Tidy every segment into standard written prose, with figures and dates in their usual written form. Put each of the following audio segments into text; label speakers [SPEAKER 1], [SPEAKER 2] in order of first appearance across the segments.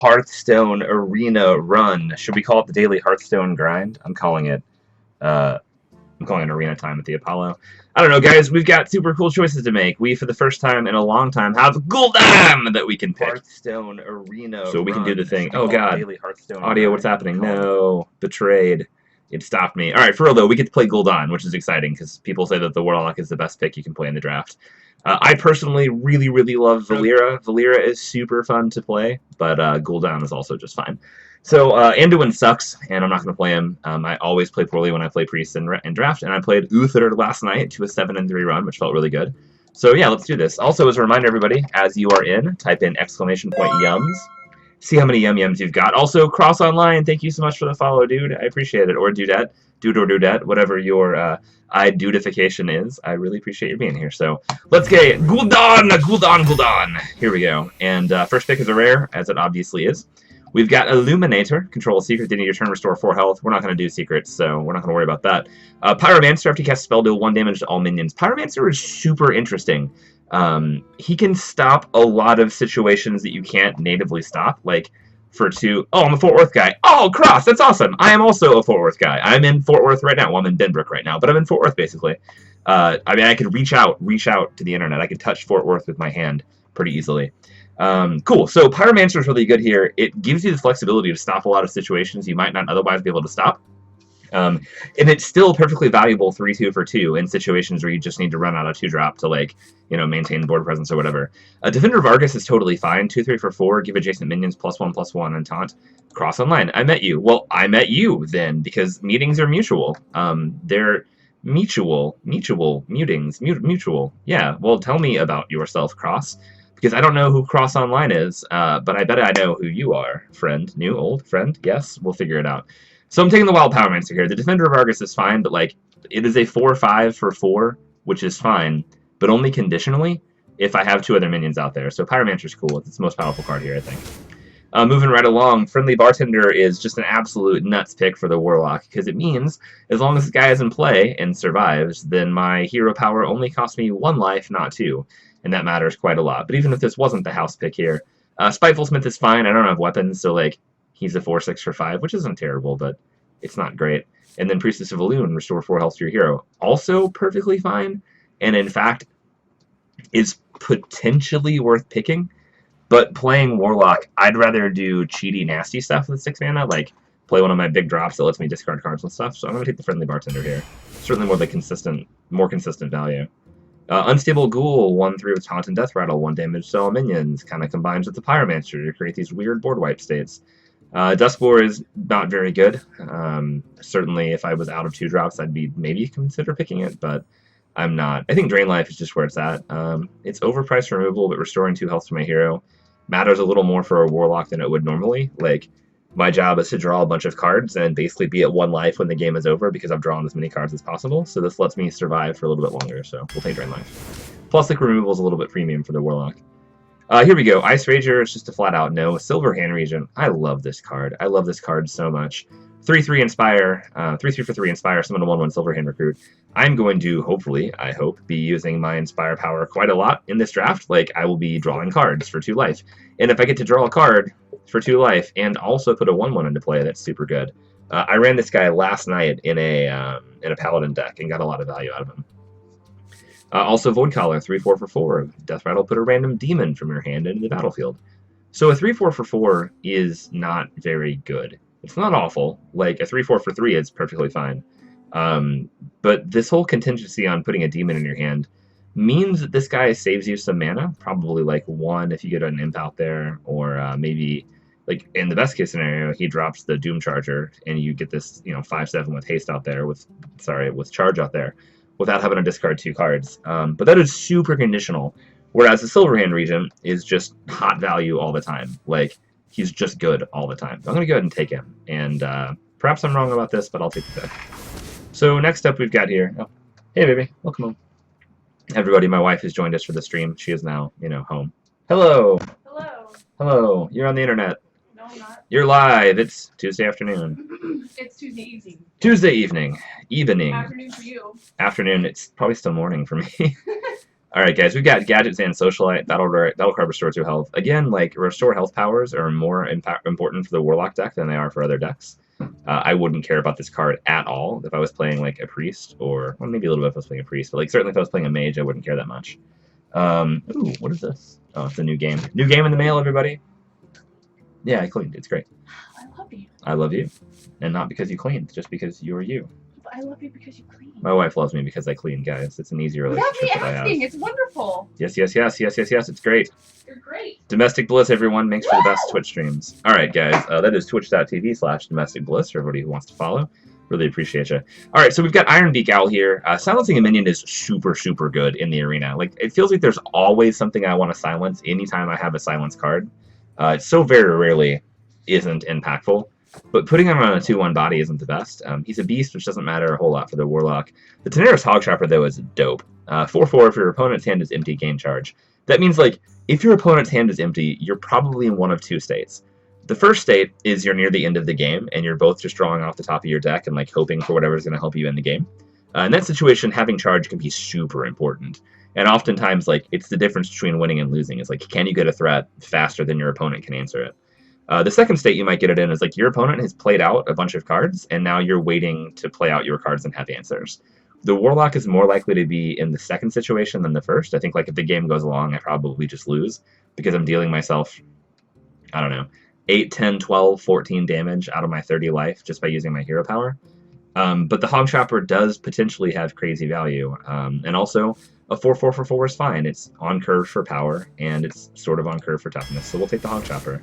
[SPEAKER 1] Hearthstone Arena Run. Should we call it the Daily Hearthstone Grind? I'm calling it Arena Time at the Apollo. I don't know, guys. We've got super cool choices to make. We, for the first time in a long time, have Gul'dan that we can pick. Hearthstone Arena So we can do the thing. Oh, God. Daily Hearthstone Audio, what's happening? No. Betrayed. It stopped me. All right, for real, though, we get to play Gul'dan, which is exciting, because people say that the Warlock is the best pick you can play in the draft. I personally really, really love Valeera. Valeera is super fun to play, but Gul'dan is also just fine. So Anduin sucks, and I'm not going to play him. I always play poorly when I play Priest in draft, and I played Uther last night to a 7-3 run, which felt really good. So yeah, let's do this. Also, as a reminder, everybody, as you are in, type in ! Yums. See how many yums you've got. Also, Cross Online, thank you so much for the follow, dude. I appreciate it. Or Dudette, dude or Dudette, whatever your I-dudification is. I really appreciate you being here. So let's get Gul'dan. Here we go. And first pick is a rare, as it obviously is. We've got Illuminator, control a secret, didn't your turn, restore 4 health. We're not going to do secrets, so we're not going to worry about that. Pyromancer, after you cast spell, deal 1 damage to all minions. Pyromancer is super interesting. He can stop a lot of situations that you can't natively stop, like for 2... Oh, I'm a Fort Worth guy. Oh, Cross, that's awesome. I am also a Fort Worth guy. I'm in Fort Worth right now. Well, I'm in Denbrook right now, but I'm in Fort Worth, basically. I mean, I could reach out to the internet. I could touch Fort Worth with my hand pretty easily. Cool. So Pyromancer is really good here. It gives you the flexibility to stop a lot of situations you might not otherwise be able to stop. And it's still perfectly valuable 3-2 for 2 in situations where you just need to run out of 2-drop to, like, you know, maintain board presence or whatever. Defender of Argus is totally fine. 2-3 for 4. Give adjacent minions +1/+1 and taunt. Cross Online. I met you. Well, I met you then because meetings are mutual. They're mutual. Yeah. Well, tell me about yourself, Cross. Because I don't know who Cross Online is, but I bet I know who you are, friend. New, old, friend? Yes? We'll figure it out. So I'm taking the Wild Pyromancer here. The Defender of Argus is fine, but, like, it is a 4/5 for 4, which is fine, but only conditionally if I have 2 other minions out there. So Pyromancer's cool. It's the most powerful card here, I think. Moving right along, Friendly Bartender is just an absolute nuts pick for the Warlock, because it means as long as this guy is in play and survives, then my hero power only costs me 1 life, not 2. And that matters quite a lot. But even if this wasn't the house pick here, Spiteful Smith is fine. I don't have weapons, so, like, he's a 4/6 for 5, which isn't terrible, but it's not great. And then Priestess of Elune, restore 4 health to your hero. Also perfectly fine, and in fact, is potentially worth picking. But playing Warlock, I'd rather do cheaty, nasty stuff with 6 mana, like play one of my big drops that lets me discard cards and stuff. So I'm going to take the Friendly Bartender here. Certainly more consistent value. Unstable Ghoul, 1/3 with Taunt and Death Rattle, 1 damage to all minions. Kind of combines with the Pyromancer to create these weird board wipe states. Duskboar is not very good. Certainly, if I was out of 2 drops, I'd be maybe consider picking it, but I'm not. I think Drain Life is just where it's at. It's overpriced removal, but restoring 2 health to my hero matters a little more for a Warlock than it would normally. Like, my job is to draw a bunch of cards and basically be at 1 life when the game is over because I've drawn as many cards as possible. So this lets me survive for a little bit longer, so we'll take Drain Life. Plus, like, removal is a little bit premium for the Warlock. Here we go. Ice Rager is just a flat-out no. Silverhand Regent. I love this card. I love this card so much. 3/3 Inspire. 3/3 for 3 Inspire. Summon a 1/1 Silverhand Recruit. I'm going to, hopefully, I hope, be using my Inspire power quite a lot in this draft. Like, I will be drawing cards for 2 life. And if I get to draw a card for 2 life and also put a 1/1 into play, that's super good. I ran this guy last night in a Paladin deck and got a lot of value out of him. Also, Void Collar, 3/4 for 4. Death Rattle, put a random demon from your hand into the battlefield. So a 3/4 for 4 is not very good. It's not awful. Like, a 3/4 for 3 is perfectly fine. But this whole contingency on putting a demon in your hand means that this guy saves you some mana, probably like 1 if you get an imp out there, or maybe, like, in the best case scenario, he drops the Doom Charger, and you get this, you know, 5/7 with haste out there, with charge out there, without having to discard 2 cards. But that is super conditional, whereas the Silverhand Regent is just hot value all the time. Like, he's just good all the time. I'm going to go ahead and take him, and perhaps I'm wrong about this, but I'll take the pick. So next up we've got here, oh, hey baby, welcome home. Everybody, my wife has joined us for the stream. She is now, you know, home. Hello.
[SPEAKER 2] Hello.
[SPEAKER 1] Hello. You're on the internet.
[SPEAKER 2] No, I'm not.
[SPEAKER 1] You're live. It's Tuesday afternoon.
[SPEAKER 2] It's Tuesday evening.
[SPEAKER 1] Tuesday evening. Evening.
[SPEAKER 2] Afternoon for you.
[SPEAKER 1] Afternoon. It's probably still morning for me. Alright, guys, we've got Gadgets and Socialite. Battle Card Restore 2 health. Again, like, Restore health powers are more important for the Warlock deck than they are for other decks. I wouldn't care about this card at all if I was playing, like, a Priest, or, well, maybe a little bit if I was playing a Priest, but, like, certainly if I was playing a Mage, I wouldn't care that much. Ooh, what is this? Oh, it's a new game. New game in the mail, everybody. Yeah, I cleaned. It's great.
[SPEAKER 2] I love you.
[SPEAKER 1] I love you. And not because you cleaned, just because you're you.
[SPEAKER 2] But I love you because you clean.
[SPEAKER 1] My wife loves me because I clean, guys. It's an easy relationship
[SPEAKER 2] Without me
[SPEAKER 1] that I
[SPEAKER 2] asking,
[SPEAKER 1] have.
[SPEAKER 2] it's wonderful.
[SPEAKER 1] Yes, yes, yes, yes, yes, yes. It's great.
[SPEAKER 2] You're great.
[SPEAKER 1] Domestic Bliss, everyone. Makes for the best Twitch streams. All right, guys. That is twitch.tv/Domestic Bliss for everybody who wants to follow. Really appreciate you. All right, so we've got Ironbeak Owl here. Silencing a minion is super, super good in the arena. Like, it feels like there's always something I want to silence anytime I have a silence card. It so very rarely isn't impactful. But putting him on a 2-1 body isn't the best. He's a beast, which doesn't matter a whole lot for the Warlock. The Tenaris Hogtrapper, though, is dope. 4/4 if your opponent's hand is empty, gain charge. That means, like, if your opponent's hand is empty, you're probably in one of two states. The first state is you're near the end of the game, and you're both just drawing off the top of your deck and, like, hoping for whatever's going to help you in the game. In that situation, having charge can be super important. And oftentimes, like, it's the difference between winning and losing. It's like, can you get a threat faster than your opponent can answer it? The second state you might get it in is like your opponent has played out a bunch of cards, and now you're waiting to play out your cards and have answers. The Warlock is more likely to be in the second situation than the first. I think, like, if the game goes along, I probably just lose because I'm dealing myself, I don't know, 8, 10, 12, 14 damage out of my 30 life just by using my hero power. But the Hogtrapper does potentially have crazy value. And also, a 4/4 for 4 is fine. It's on curve for power, and it's sort of on curve for toughness. So we'll take the Hogtrapper.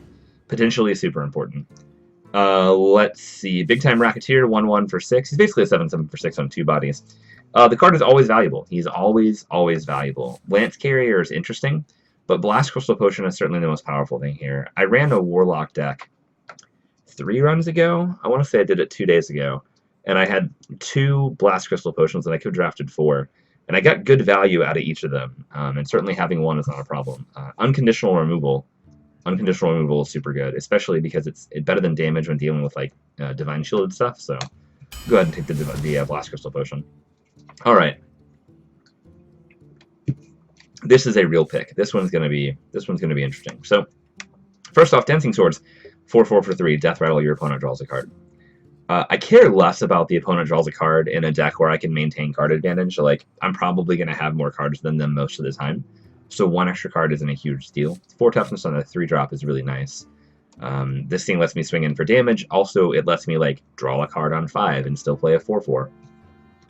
[SPEAKER 1] Potentially super important. Let's see. Big Time Racketeer, 1/1 for 6. He's basically a 7/7 for 6 on 2 bodies. The card is always valuable. He's always, always valuable. Lance Carrier is interesting, but Blast Crystal Potion is certainly the most powerful thing here. I ran a Warlock deck 3 runs ago. I want to say I did it 2 days ago. And I had 2 Blast Crystal Potions, and I could have drafted 4. And I got good value out of each of them. And certainly having 1 is not a problem. Unconditional removal is super good, especially because it's better than damage when dealing with, like, Divine Shielded stuff. So go ahead and take the Blast Crystal Potion. All right, this is a real pick. This one's gonna be interesting. So first off, Dancing Swords, 4/4 for 3. Death Rattle. Your opponent draws a card. I care less about the opponent draws a card in a deck where I can maintain card advantage. Like, I'm probably gonna have more cards than them most of the time. So 1 extra card isn't a huge deal. 4 toughness on a 3-drop is really nice. This thing lets me swing in for damage. Also, it lets me, like, draw a card on 5 and still play a 4/4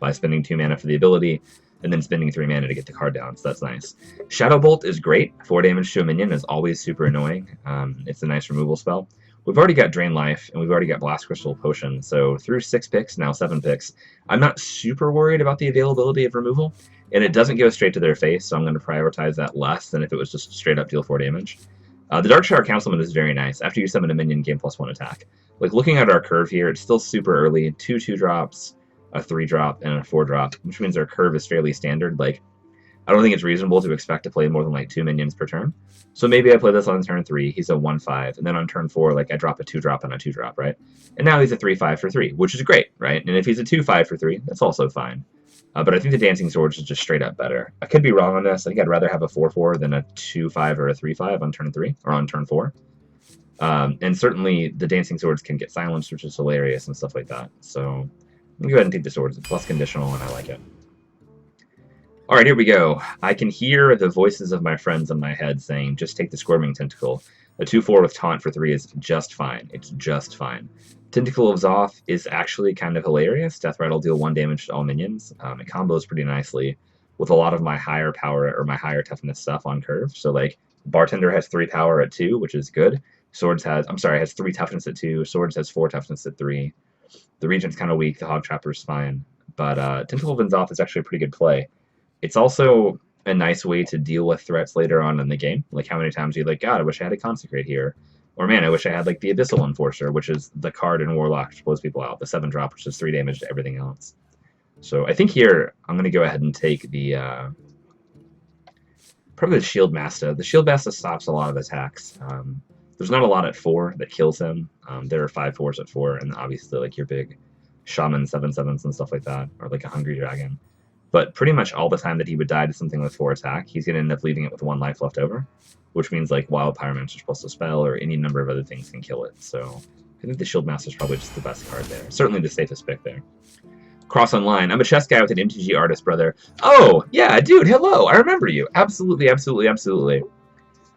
[SPEAKER 1] by spending 2 mana for the ability and then spending 3 mana to get the card down. So that's nice. Shadow Bolt is great. 4 damage to a minion is always super annoying. It's a nice removal spell. We've already got Drain Life, and we've already got Blast Crystal Potion. So through 6 picks, now 7 picks, I'm not super worried about the availability of removal. And it doesn't go straight to their face, so I'm going to prioritize that less than if it was just straight up deal 4 damage. The Darkshire Councilman is very nice. After you summon a minion, gain +1 attack. Like, looking at our curve here, it's still super early. 2 2-drops, a 3-drop, and a 4-drop, which means our curve is fairly standard. Like, I don't think it's reasonable to expect to play more than, like, 2 minions per turn. So maybe I play this on turn 3, he's a 1/5, and then on turn 4, like, I drop a 2-drop and a 2-drop, right? And now he's a 3/5 for 3, which is great, right? And if he's a 2/5 for 3, that's also fine. But I think the Dancing Swords is just straight up better. I could be wrong on this. I think I'd rather have a 4/4 than a 2/5 or a 3/5 on turn 3, or on turn 4. And certainly the Dancing Swords can get silenced, which is hilarious and stuff like that. So I'm going to go ahead and take the Swords. It's less conditional, and I like it. All right, here we go. I can hear the voices of my friends in my head saying, just take the Squirming Tentacle. A 2/4 with Taunt for 3 is just fine. It's just fine. Tentacle of Zoth is actually kind of hilarious. Death Rattle deal 1 damage to all minions. It combos pretty nicely with a lot of my higher power or my higher toughness stuff on curve. So, like, Bartender has 3 power at 2, which is good. Swords has 3 toughness at 2. Swords has 4 toughness at 3. The Regent's kind of weak. The Hogtrapper's fine. But Tentacle of Zoth is actually a pretty good play. It's also a nice way to deal with threats later on in the game. Like, how many times you're like, God, I wish I had a Consecrate here. Or, man, I wish I had, like, the Abyssal Enforcer, which is the card in Warlock to blows people out. The 7-drop, which is 3 damage to everything else. So I think here I'm going to go ahead and take the probably the Shield Master. The Shield Master stops a lot of attacks. There's not a lot at 4 that kills him. There are 5/4s at 4, and obviously, like, your big Shaman 7/7s and stuff like that, or like a Hungry Dragon. but pretty much all the time that he would die to something with 4 attack, he's going to end up leaving it with 1 life left over, which means like Wild Pyromancer plus a spell or any number of other things can kill it. So I think the Shieldmaster is probably just the best card there. Certainly the safest pick there. Cross Online. I'm a chess guy with an MTG artist, brother. Oh, yeah, dude, hello. I remember you. Absolutely, absolutely, absolutely.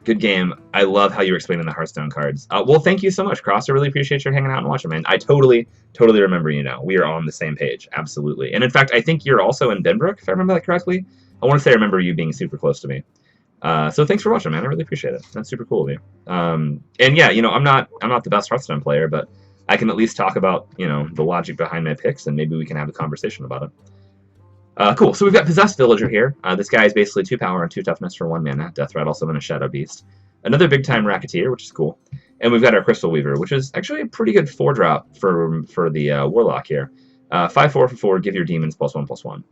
[SPEAKER 1] Good game. I love how you were explaining the Hearthstone cards. Well, thank you so much, Cross. I really appreciate your hanging out and watching, man. I totally remember you now. We are on the same page. Absolutely. And in fact, I think you're also in Benbrook, if I remember that correctly. I want to say I remember you being super close to me. So thanks for watching, man. I really appreciate it. That's super cool of you. And yeah, you know, I'm not the best Hearthstone player, but I can at least talk about, you know, the logic behind my picks, and maybe we can have a conversation about it. Cool, so we've got Possessed Villager here. This guy is basically 2 power and 2 toughness for 1 mana. Death Rat also in a Shadow Beast. Another big time Racketeer, which is cool. And we've got our Crystal Weaver, which is actually a pretty good 4-drop for the Warlock here. 5/4 for 4, give your demons +1/+1.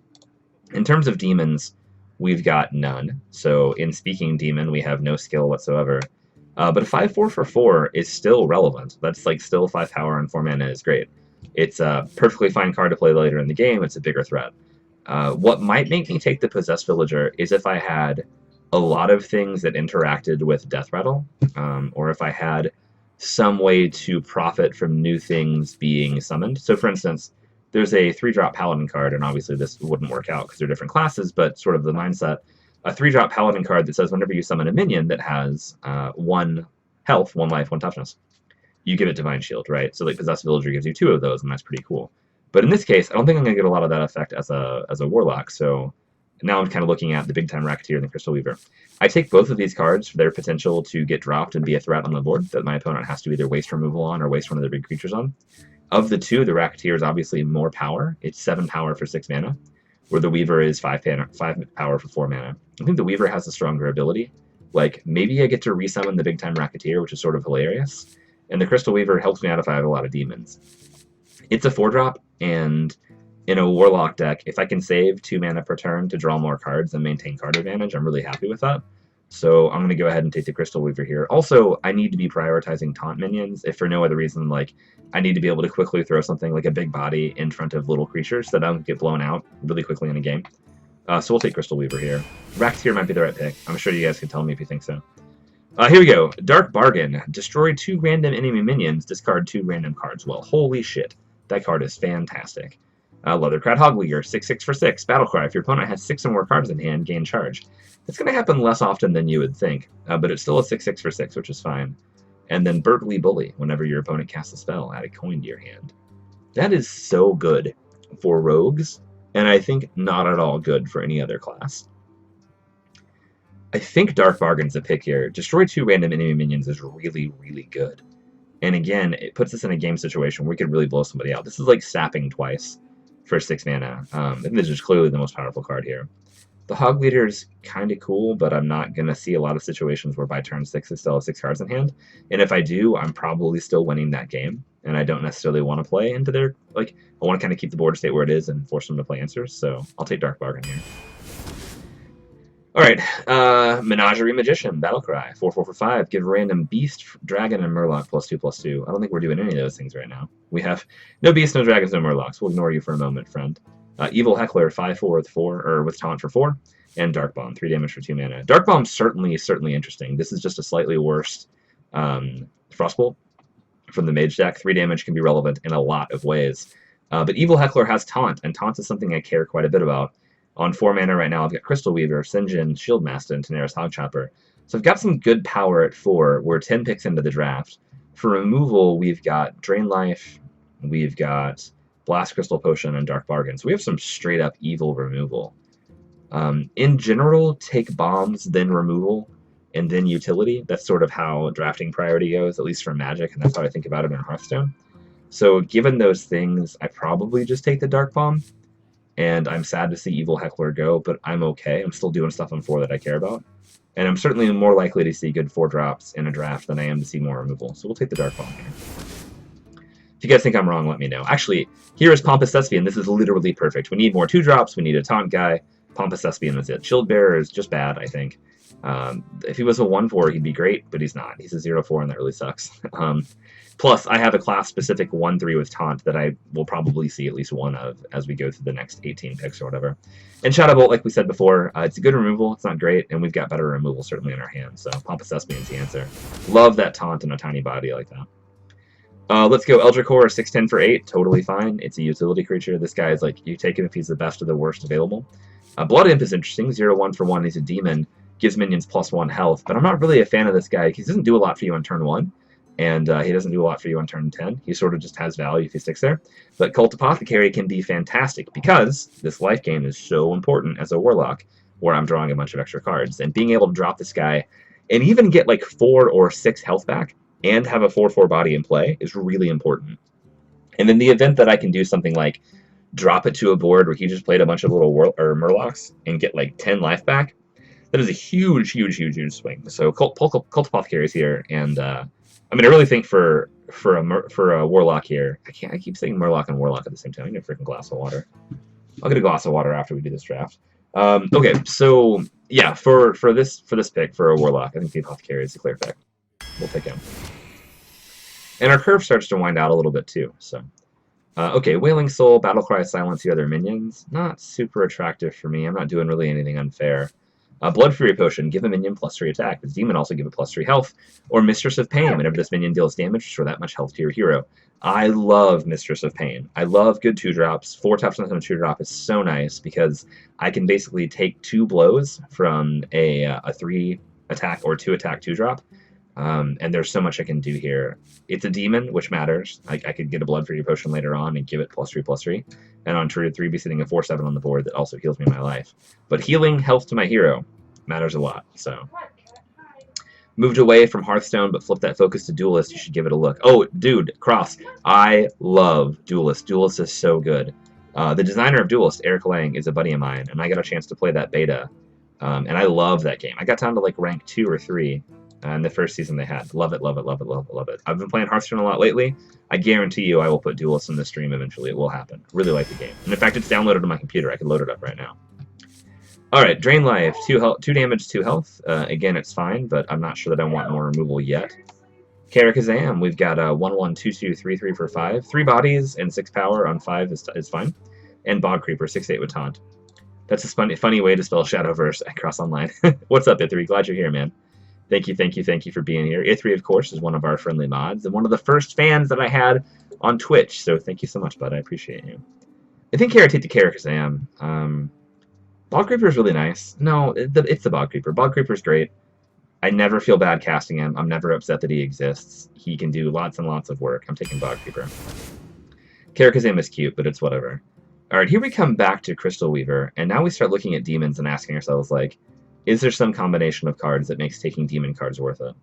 [SPEAKER 1] In terms of demons, we've got none. So in Speaking Demon, we have no skill whatsoever. But a 5/4 for 4 is still relevant. That's like still 5 power and 4 mana is great. It's a perfectly fine card to play later in the game. It's a bigger threat. What might make me take the Possessed Villager is if I had a lot of things that interacted with Death Rattle, or if I had some way to profit from new things being summoned. So for instance, there's a 3-drop Paladin card, and obviously this wouldn't work out because they're different classes, but sort of the mindset. A 3-drop Paladin card that says whenever you summon a minion that has 1 health, 1 life, 1 toughness, you give it Divine Shield, right? So like Possessed Villager gives you 2 of those, and that's pretty cool. But in this case, I don't think I'm going to get a lot of that effect as a Warlock, so now I'm kind of looking at the big time Racketeer and the Crystal Weaver. I take both of these cards for their potential to get dropped and be a threat on the board that my opponent has to either waste removal on or waste one of their big creatures on. Of the two, the Racketeer is obviously more power. It's 7 power for 6 mana, where the Weaver is 5 power for 4 mana. I think the Weaver has a stronger ability. Like, maybe I get to resummon the big time Racketeer, which is sort of hilarious. And the Crystal Weaver helps me out if I have a lot of demons. It's a 4-drop, and in a Warlock deck, if I can save 2 mana per turn to draw more cards and maintain card advantage, I'm really happy with that. So I'm going to go ahead and take the Crystal Weaver here. Also, I need to be prioritizing taunt minions, if for no other reason, like, I need to be able to quickly throw something like a big body in front of little creatures so that I don't get blown out really quickly in a game. So we'll take Crystal Weaver here. Racketeer might be the right pick. I'm sure you guys can tell me if you think so. Here we go. Dark Bargain. Destroy 2 random enemy minions, discard 2 random cards. Well, holy shit. That card is fantastic. Leathercrad Hogleager, 6/6 for 6. Battlecry. If your opponent has 6 or more cards in hand, gain charge. It's going to happen less often than you would think, but it's still a 6/6 for 6, which is fine. And then Burgly Bully. Whenever your opponent casts a spell, add a coin to your hand. That is so good for rogues, and I think not at all good for any other class. I think Dark Bargain's a pick here. Destroy 2 random enemy minions is really, really good. And again, it puts us in a game situation where we could really blow somebody out. This is like sapping twice for 6 mana. I think this is clearly the most powerful card here. The Hog Leader is kind of cool, but I'm not going to see a lot of situations where by turn 6 I still have 6 cards in hand. And if I do, I'm probably still winning that game. And I don't necessarily want to play into their, like, I want to kind of keep the board state where it is and force them to play answers. So I'll take Dark Bargain here. Alright, Menagerie Magician, Battlecry, 4/4 for 5. Give random Beast, Dragon, and Murloc +2/+2. I don't think we're doing any of those things right now. We have no Beasts, no Dragons, no Murlocs. We'll ignore you for a moment, friend. Evil Heckler, 5/4 with 4, or with Taunt for 4. And Dark Bomb, 3 damage for 2 mana. Dark Bomb's certainly interesting. This is just a slightly worse Frostbolt from the Mage deck. 3 damage can be relevant in a lot of ways. But Evil Heckler has Taunt, and Taunt is something I care quite a bit about. On 4 mana right now, I've got Crystal Weaver, Sinjin, Shieldmaster, and Tenaris Hogchopper. So I've got some good power at 4. We're 10 picks into the draft. For removal, we've got Drain Life, we've got Blast Crystal Potion, and Dark Bargain. So we have some straight-up evil removal. In general, take bombs, then removal, and then utility. That's sort of how drafting priority goes, at least for Magic, and that's how I think about it in Hearthstone. So given those things, I probably just take the Dark Bomb. And I'm sad to see Evil Heckler go, but I'm okay. I'm still doing stuff on 4 that I care about. And I'm certainly more likely to see good 4 drops in a draft than I am to see more removal. So we'll take the Dark Bomb here. If you guys think I'm wrong, let me know. Actually, here is Pompous Thespian. This is literally perfect. We need more 2 drops. We need a Taunt guy. Pompous Thespian is it. Shield Bearer is just bad, I think. If he was a 1/4, he'd be great, but he's not. He's a 0/4, and that really sucks. Plus, I have a class-specific 1/3 with Taunt that I will probably see at least one of as we go through the next 18 picks or whatever. And Shadow Bolt, like we said before, it's a good removal. It's not great, and we've got better removal certainly in our hands. So Pompous Thespian's the answer. Love that Taunt and a tiny body like that. Let's go Eldritch Core, 6/10 for 8. Totally fine. It's a utility creature. This guy is like, you take him if he's the best or the worst available. Blood Imp is interesting. 0/1 for 1. He's a demon. Gives minions +1 health. But I'm not really a fan of this guy because he doesn't do a lot for you on turn 1. And he doesn't do a lot for you on turn 10. He sort of just has value if he sticks there. But Cult Apothecary can be fantastic because this life gain is so important as a Warlock, where I'm drawing a bunch of extra cards. And being able to drop this guy and even get like 4 or 6 health back and have a 4/4 body in play is really important. And in the event that I can do something like drop it to a board where he just played a bunch of little Murlocs and get like 10 life back, that is a huge, huge, huge, huge swing. So Cult Apothecary is here, and I mean, I really think for a Warlock here, I keep saying Murloc and Warlock at the same time. I need a freaking glass of water. I'll get a glass of water after we do this draft. Okay, so yeah, for this pick for a Warlock, I think the Apothecary is the clear pick. We'll pick him. And our curve starts to wind out a little bit too. So, okay, Wailing Soul, Battlecry, silence the other minions. Not super attractive for me. I'm not doing really anything unfair. Blood Fury Potion, give a minion +3 attack. This demon also give it +3 health. Or Mistress of Pain, whenever this minion deals damage, restore that much health to your hero. I love Mistress of Pain. I love good 2-drops. 4 toughness on a 2-drop is so nice because I can basically take 2 blows from a 3 attack or 2 attack 2-drop. And there's so much I can do here. It's a demon, which matters. I could get a Blood Fury Potion later on and give it +3/+3. And on turn 3, be sitting a 4/7 on the board that also heals me my life. But healing health to my hero matters a lot. So, moved away from Hearthstone, but flip that focus to Duelist. You should give it a look. Oh, dude, Cross. I love Duelist. Duelist is so good. The designer of Duelist, Eric Lang, is a buddy of mine, and I got a chance to play that beta. And I love that game. I got down to like rank 2 or 3. In the first season they had. Love it, love it, love it, love it, love it. I've been playing Hearthstone a lot lately. I guarantee you I will put Duelist in the stream eventually. It will happen. Really like the game. And in fact, it's downloaded on my computer. I can load it up right now. Alright, Drain Life. 2 damage, 2 health. Again, it's fine, but I'm not sure that I want more removal yet. Karakazam. We've got 1/1, 2/2, 3/3 for 5. 3 bodies and 6 power on 5 is fine. And Bog Creeper, 6/8 with Taunt. That's a funny way to spell Shadowverse at Cross Online. What's up, Ithri? Glad you're here, man. Thank you for being here. Ithri, of course, is one of our friendly mods and one of the first fans that I had on Twitch. So thank you so much, bud. I appreciate you. I think Karatate the Karakazam. Bog Creeper is really nice. No, it's the Bog Creeper. Bog Creeper is great. I never feel bad casting him. I'm never upset that he exists. He can do lots and lots of work. I'm taking Bog Creeper. Karakazam is cute, but it's whatever. Alright, here we come back to Crystal Weaver, and now we start looking at demons and asking ourselves, like, is there some combination of cards that makes taking demon cards worth it?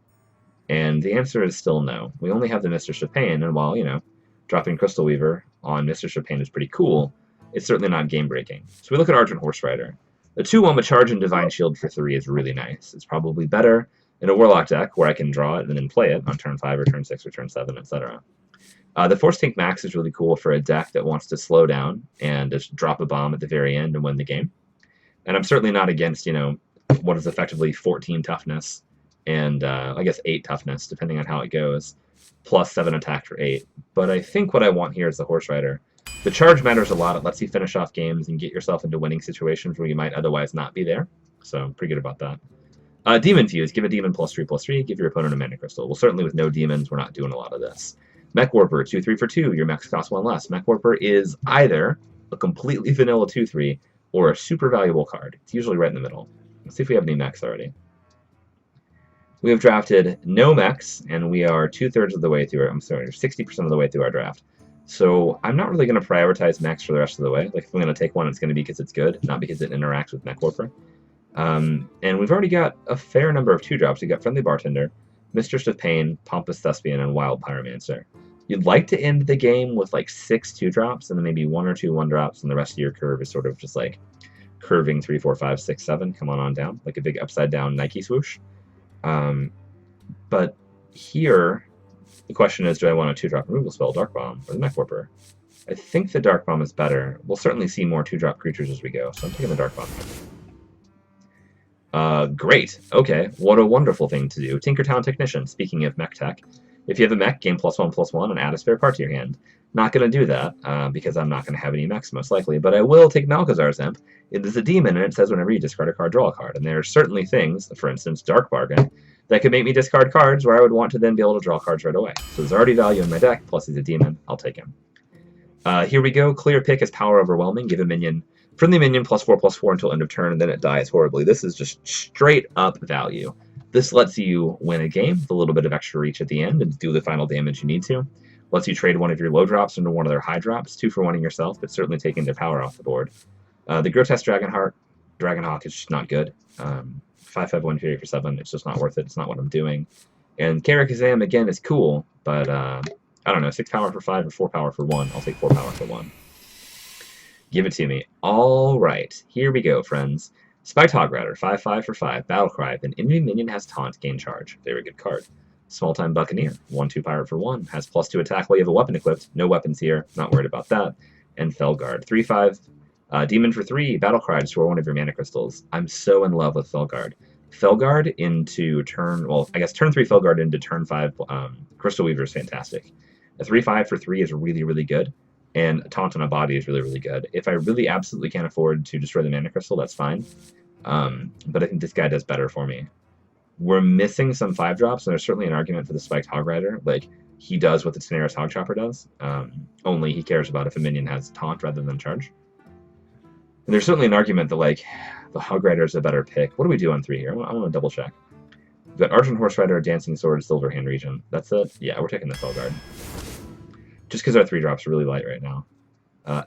[SPEAKER 1] And the answer is still no. We only have the Mistress of Pain, and while, you know, dropping Crystal Weaver on Mistress of Pain is pretty cool, it's certainly not game-breaking. So we look at Argent Horse Rider. The 2/1 with Charge and Divine Shield for 3 is really nice. It's probably better in a Warlock deck where I can draw it and then play it on turn 5 or turn 6 or turn 7, etc. The Force Tank Max is really cool for a deck that wants to slow down and just drop a bomb at the very end and win the game. And I'm certainly not against, you know, what is effectively 14 toughness and I guess 8 toughness, depending on how it goes, plus 7 attack for 8. But I think what I want here is the Horse Rider. The charge matters a lot. It lets you finish off games and get yourself into winning situations where you might otherwise not be there. So I'm pretty good about that. Demon Fuse. Give a demon +3/+3. Give your opponent a mana crystal. Well, certainly with no demons, we're not doing a lot of this. Mech Warper. 2/3 for 2. Your mechs cost 1 less. Mech Warper is either a completely vanilla 2/3 or a super valuable card. It's usually right in the middle. Let's see if we have any mechs already. We have drafted no mechs, and we are 2/3 of the way through it. I'm sorry, 60% of the way through our draft. So I'm not really going to prioritize mechs for the rest of the way. Like, if I'm going to take one, it's going to be because it's good, not because it interacts with Mech Warper. And we've already got a fair number of 2-drops. We've got Friendly Bartender, Mistress of Pain, Pompous Thespian, and Wild Pyromancer. You'd like to end the game with like 6 2-drops, and then maybe 1 or 2 1-drops, and the rest of your curve is sort of just like curving 3, 4, 5, 6, 7. Come on down, like a big upside down Nike swoosh. But here, the question is, do I want a 2-drop removal spell, Dark Bomb, or the Mech Warper? I think the Dark Bomb is better. We'll certainly see more 2-drop creatures as we go, so I'm taking the Dark Bomb. Great. Okay, what a wonderful thing to do. Tinkertown Technician. Speaking of mech tech, if you have a mech, gain +1/+1 and add a spare part to your hand. Not going to do that because I'm not going to have any mechs most likely, but I will take Malchezaar's Imp. It is a demon, and it says whenever you discard a card, draw a card. And there are certainly things, for instance, Dark Bargain, that could make me discard cards where I would want to then be able to draw cards right away. So there's already value in my deck, plus he's a demon. I'll take him. Here we go. Clear Pick is Power Overwhelming. Give a minion, friendly minion, +4/+4 until end of turn, and then it dies horribly. This is just straight up value. This lets you win a game with a little bit of extra reach at the end and do the final damage you need to. Lets you trade one of your low drops into one of their high drops, 2 for 1ing yourself, but certainly taking their power off the board. The Grotesque Dragonhawk is just not good. 5/5/1 Fury for 7, it's just not worth it. It's not what I'm doing. And Karakazam, again, is cool, but I don't know, 6 power for 5 or 4 power for 1. I'll take 4 power for 1. Give it to me. All right, here we go, friends. Spiked Hog Rider, 5/5 for 5. Battlecry. If an enemy minion has Taunt, gain charge. Very good card. Small Time Buccaneer, 1/2 pirate for 1. Has +2 attack while you have a weapon equipped. No weapons here, not worried about that. And Felguard, 3/5. Demon for 3. Battlecry, destroy one of your mana crystals. I'm so in love with Felguard. Felguard into turn, well, I guess turn 3 Felguard into turn 5 Crystal Weaver is fantastic. A 3/5 for 3 is really, really good. And Taunt on a body is really, really good. If I really absolutely can't afford to destroy the mana crystal, that's fine. But I think this guy does better for me. We're missing some 5-drops, and there's certainly an argument for the Spiked Hog Rider. Like, he does what the Daenerys Hog Chopper does, only he cares about if a minion has Taunt rather than Charge. And there's certainly an argument that, like, the Hog Rider is a better pick. What do we do on 3 here? I want to double check. We've got Argent Horse Rider, Dancing Sword, Silverhand Regent. That's it? Yeah, we're taking the Felguard. Just because our 3-drops are really light right now.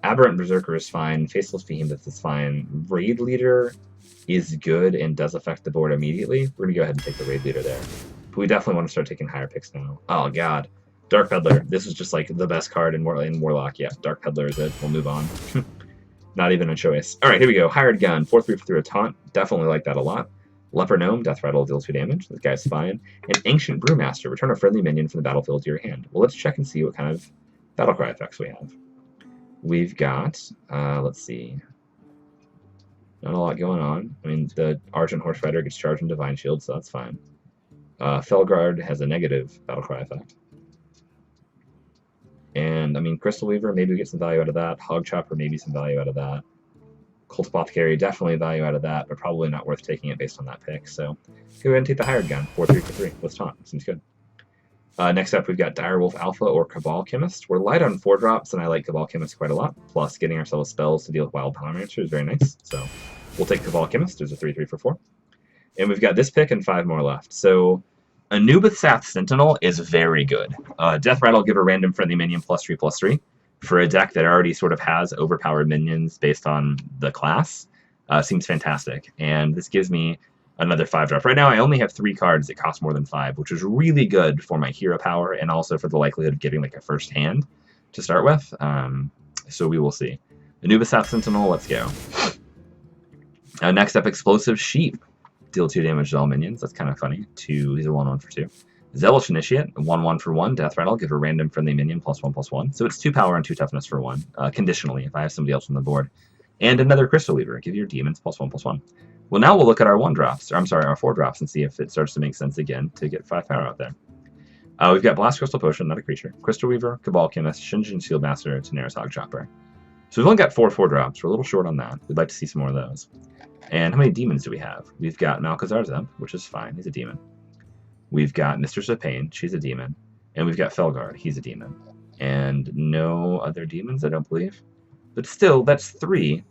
[SPEAKER 1] Aberrant Berserker is fine. Faceless Behemoth is fine. Raid Leader is good and does affect the board immediately. We're going to go ahead and take the Raid Leader there. But we definitely want to start taking higher picks now. Oh, God. Dark Peddler. This is just like the best card in Warlock. Yeah, Dark Peddler is it. We'll move on. Not even a choice. All right, here we go. Hired Gun. 4/3 for 3 a taunt. Definitely like that a lot. Leper Gnome. Death Rattle deals 2 damage. This guy's fine. And Ancient Brewmaster. Return a friendly minion from the battlefield to your hand. Well, let's check and see what kind of Battlecry effects we have. We've got, let's see. Not a lot going on. I mean, the Argent Horse Rider gets charged in Divine Shield, so that's fine. Felguard has a negative Battlecry effect. And, I mean, Crystal Weaver, maybe we get some value out of that. Hog Chopper, maybe some value out of that. Cult Apothecary, definitely value out of that, but probably not worth taking it based on that pick. So, go ahead and take the Hired Gun. 4/3 for 3. Let's taunt. Seems good. Next up, we've got Direwolf Alpha or Cabal Chemist. We're light on 4-drops, and I like Cabal Chemist quite a lot. Plus, getting ourselves spells to deal with Wild Pyromancer is very nice. So, we'll take Cabal Chemist. There's a 3/3 for 4. And we've got this pick and 5 more left. So, Anubis Sentinel is very good. Death Rattle, give a random friendly minion +3/+3. For a deck that already sort of has overpowered minions based on the class, seems fantastic. And this gives me another 5-drop. Right now, I only have 3 cards that cost more than 5, which is really good for my hero power and also for the likelihood of getting like a first hand to start with. So we will see. Anubis Sentinel, let's go. Next up, Explosive Sheep. Deal 2 damage to all minions. That's kind of funny. He's a 1/1 for 2. Zealous Initiate, 1/1 for 1. Death Rattle, give a random friendly minion +1/+1. So it's 2 power and 2 toughness for 1, conditionally, if I have somebody else on the board. And another Crystal Weaver. Give your demons +1/+1. Well, now we'll look at our 1-drops, or I'm sorry, our 4-drops, and see if it starts to make sense again to get 5 power out there. We've got Blast Crystal Potion, not a creature. Crystal Weaver, Cabal Chemist, Shinjin Shieldmaster, Daenerys Hog Chopper. So we've only got 4-4-drops. We're a little short on that. We'd like to see some more of those. And how many demons do we have? We've got Malchezaar's Imp, which is fine. He's a demon. We've got Mistress of Pain. She's a demon. And we've got Felguard. He's a demon. And no other demons, I don't believe. But still, that's 3.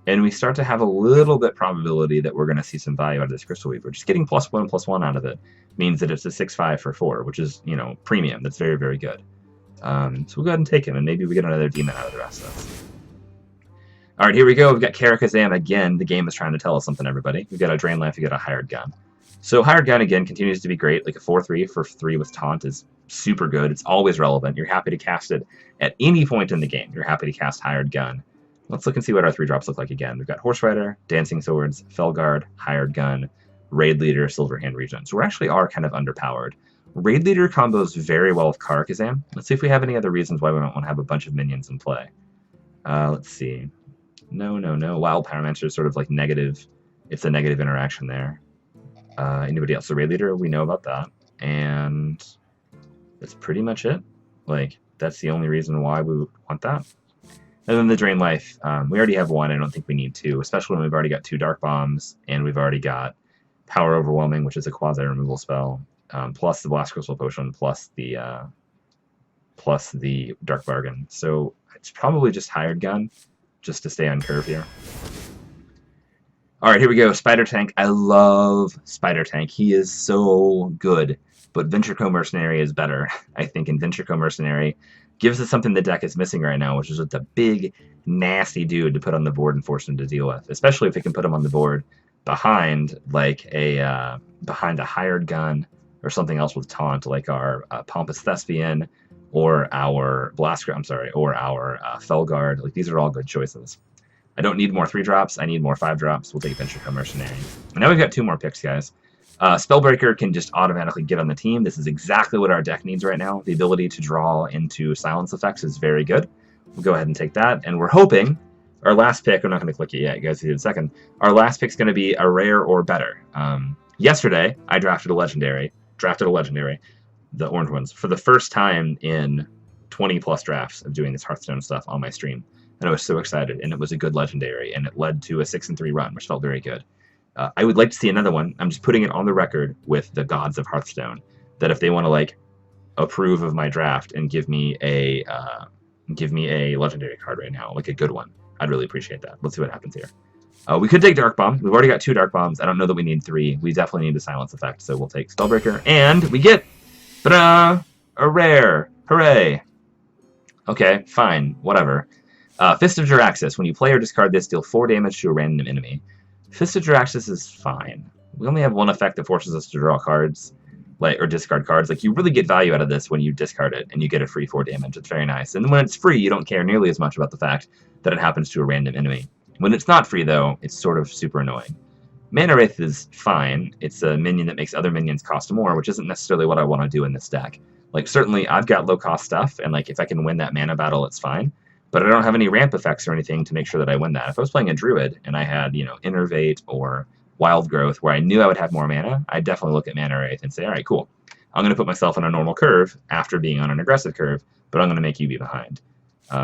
[SPEAKER 1] And we start to have a little bit probability that we're going to see some value out of this Crystal Weaver. Just getting +1/+1 out of it means that it's a 6/5 for 4, which is, you know, premium. That's very, very good. So we'll go ahead and take him, and maybe we get another demon out of the rest of us. All right, here we go. We've got Karakazam again. The game is trying to tell us something, everybody. We've got a Drain Life. We've got a Hired Gun. So Hired Gun, again, continues to be great. Like a 4/3 for 3 with Taunt is super good. It's always relevant. You're happy to cast it at any point in the game. You're happy to cast Hired Gun. Let's look and see what our 3-drops look like again. We've got Horse Rider, Dancing Swords, Felguard, Hired Gun, Raid Leader, Silverhand Regent. So we actually are kind of underpowered. Raid Leader combos very well with Karakazam. Let's see if we have any other reasons why we might want to have a bunch of minions in play. Let's see. No. Wild Pyromancer is sort of like negative It's a negative interaction there. Anybody else? The raid leader, we know about that. And that's pretty much it. Like, that's the only reason why we would want that. And then the Drain Life, we already have one. I don't think we need two, especially when we've already got 2 Dark Bombs, and we've already got Power Overwhelming, which is a quasi-removal spell, plus the Blast Crystal Potion, plus the Dark Bargain. So it's probably just Hired Gun, just to stay on curve here. All right, here we go. Spider Tank. I love Spider Tank. He is so good, but Venture Co Mercenary is better, I think, and Venture Co Mercenary gives us something the deck is missing right now, which is just a big, nasty dude to put on the board and force him to deal with, especially if we can put him on the board behind like behind a Hired Gun or something else with taunt, like our Pompous Thespian or our or our Felguard. Like, these are all good choices. I don't need more 3-drops. I need more 5-drops. We'll take Venture Co Mercenary. And now we've got 2 more picks, guys. Spellbreaker can just automatically get on the team. This is exactly what our deck needs right now. The ability to draw into silence effects is very good. We'll go ahead and take that. And we're hoping our last pick, I'm not going to click it yet, you guys see it in a second. Our last pick is going to be a rare or better. Yesterday, I drafted a legendary, the orange ones, for the first time in 20+ drafts of doing this Hearthstone stuff on my stream. And I was so excited, and it was a good legendary, and it led to a 6-3 run, which felt very good. I would like to see another one. I'm just putting it on the record with the gods of Hearthstone that if they want to like approve of my draft and give me a legendary card right now, like a good one, I'd really appreciate that. Let's see what happens here. We could take Dark Bomb. We've already got 2 Dark Bombs. I don't know that we need 3. We definitely need the silence effect, so we'll take Spellbreaker, and we get a rare. Hooray! Okay, fine, whatever. Fist of Jaraxxus. When you play or discard this, deal 4 damage to a random enemy. Fist of Jaraxxus is fine. We only have one effect that forces us to draw cards, or discard cards. Like, you really get value out of this when you discard it, and you get a free 4 damage. It's very nice. And when it's free, you don't care nearly as much about the fact that it happens to a random enemy. When it's not free, though, it's sort of super annoying. Mana Wraith is fine. It's a minion that makes other minions cost more, which isn't necessarily what I want to do in this deck. Like, certainly, I've got low-cost stuff, and like if I can win that mana battle, it's fine. But I don't have any ramp effects or anything to make sure that I win that. If I was playing a Druid and I had, Innervate or Wild Growth where I knew I would have more mana, I'd definitely look at Mana Wraith and say, all right, cool. I'm going to put myself on a normal curve after being on an aggressive curve, but I'm going to make you be behind.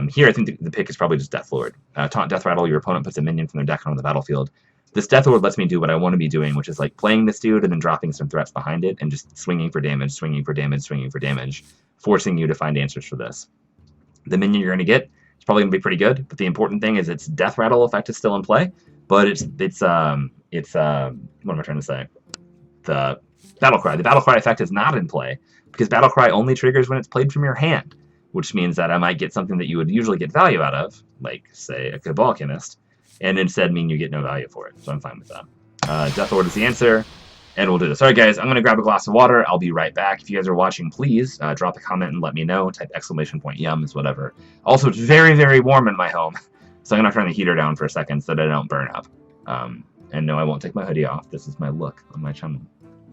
[SPEAKER 1] Here, I think the pick is probably just Deathlord. Taunt Death Rattle, your opponent puts a minion from their deck on the battlefield. This Deathlord lets me do what I want to be doing, which is like playing this dude and then dropping some threats behind it and just swinging for damage, swinging for damage, swinging for damage, forcing you to find answers for this. The minion you're going to get, it's probably going to be pretty good, but the important thing is its Death Rattle effect is still in play, but it's what am I trying to say? The Battle Cry. The Battle Cry effect is not in play, because Battle Cry only triggers when it's played from your hand, which means that I might get something that you would usually get value out of, like, say, a Cabal Chemist, and instead mean you get no value for it, so I'm fine with that. Deathlord is the answer, and we'll do this. All right, guys, I'm going to grab a glass of water. I'll be right back. If you guys are watching, please drop a comment and let me know. Type ! Yums, whatever. Also, it's very, very warm in my home, so I'm going to turn the heater down for a second so that I don't burn up. And no, I won't take my hoodie off. This is my look on my channel.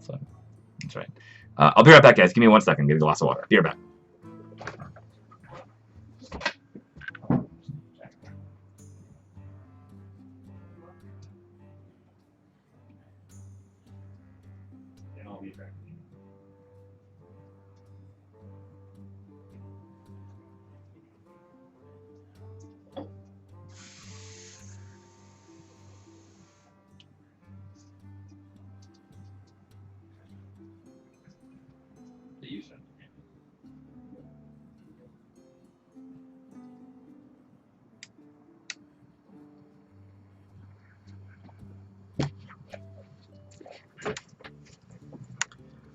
[SPEAKER 1] So, that's right. I'll be right back, guys. Give me 1 second. Get a glass of water. Be right back.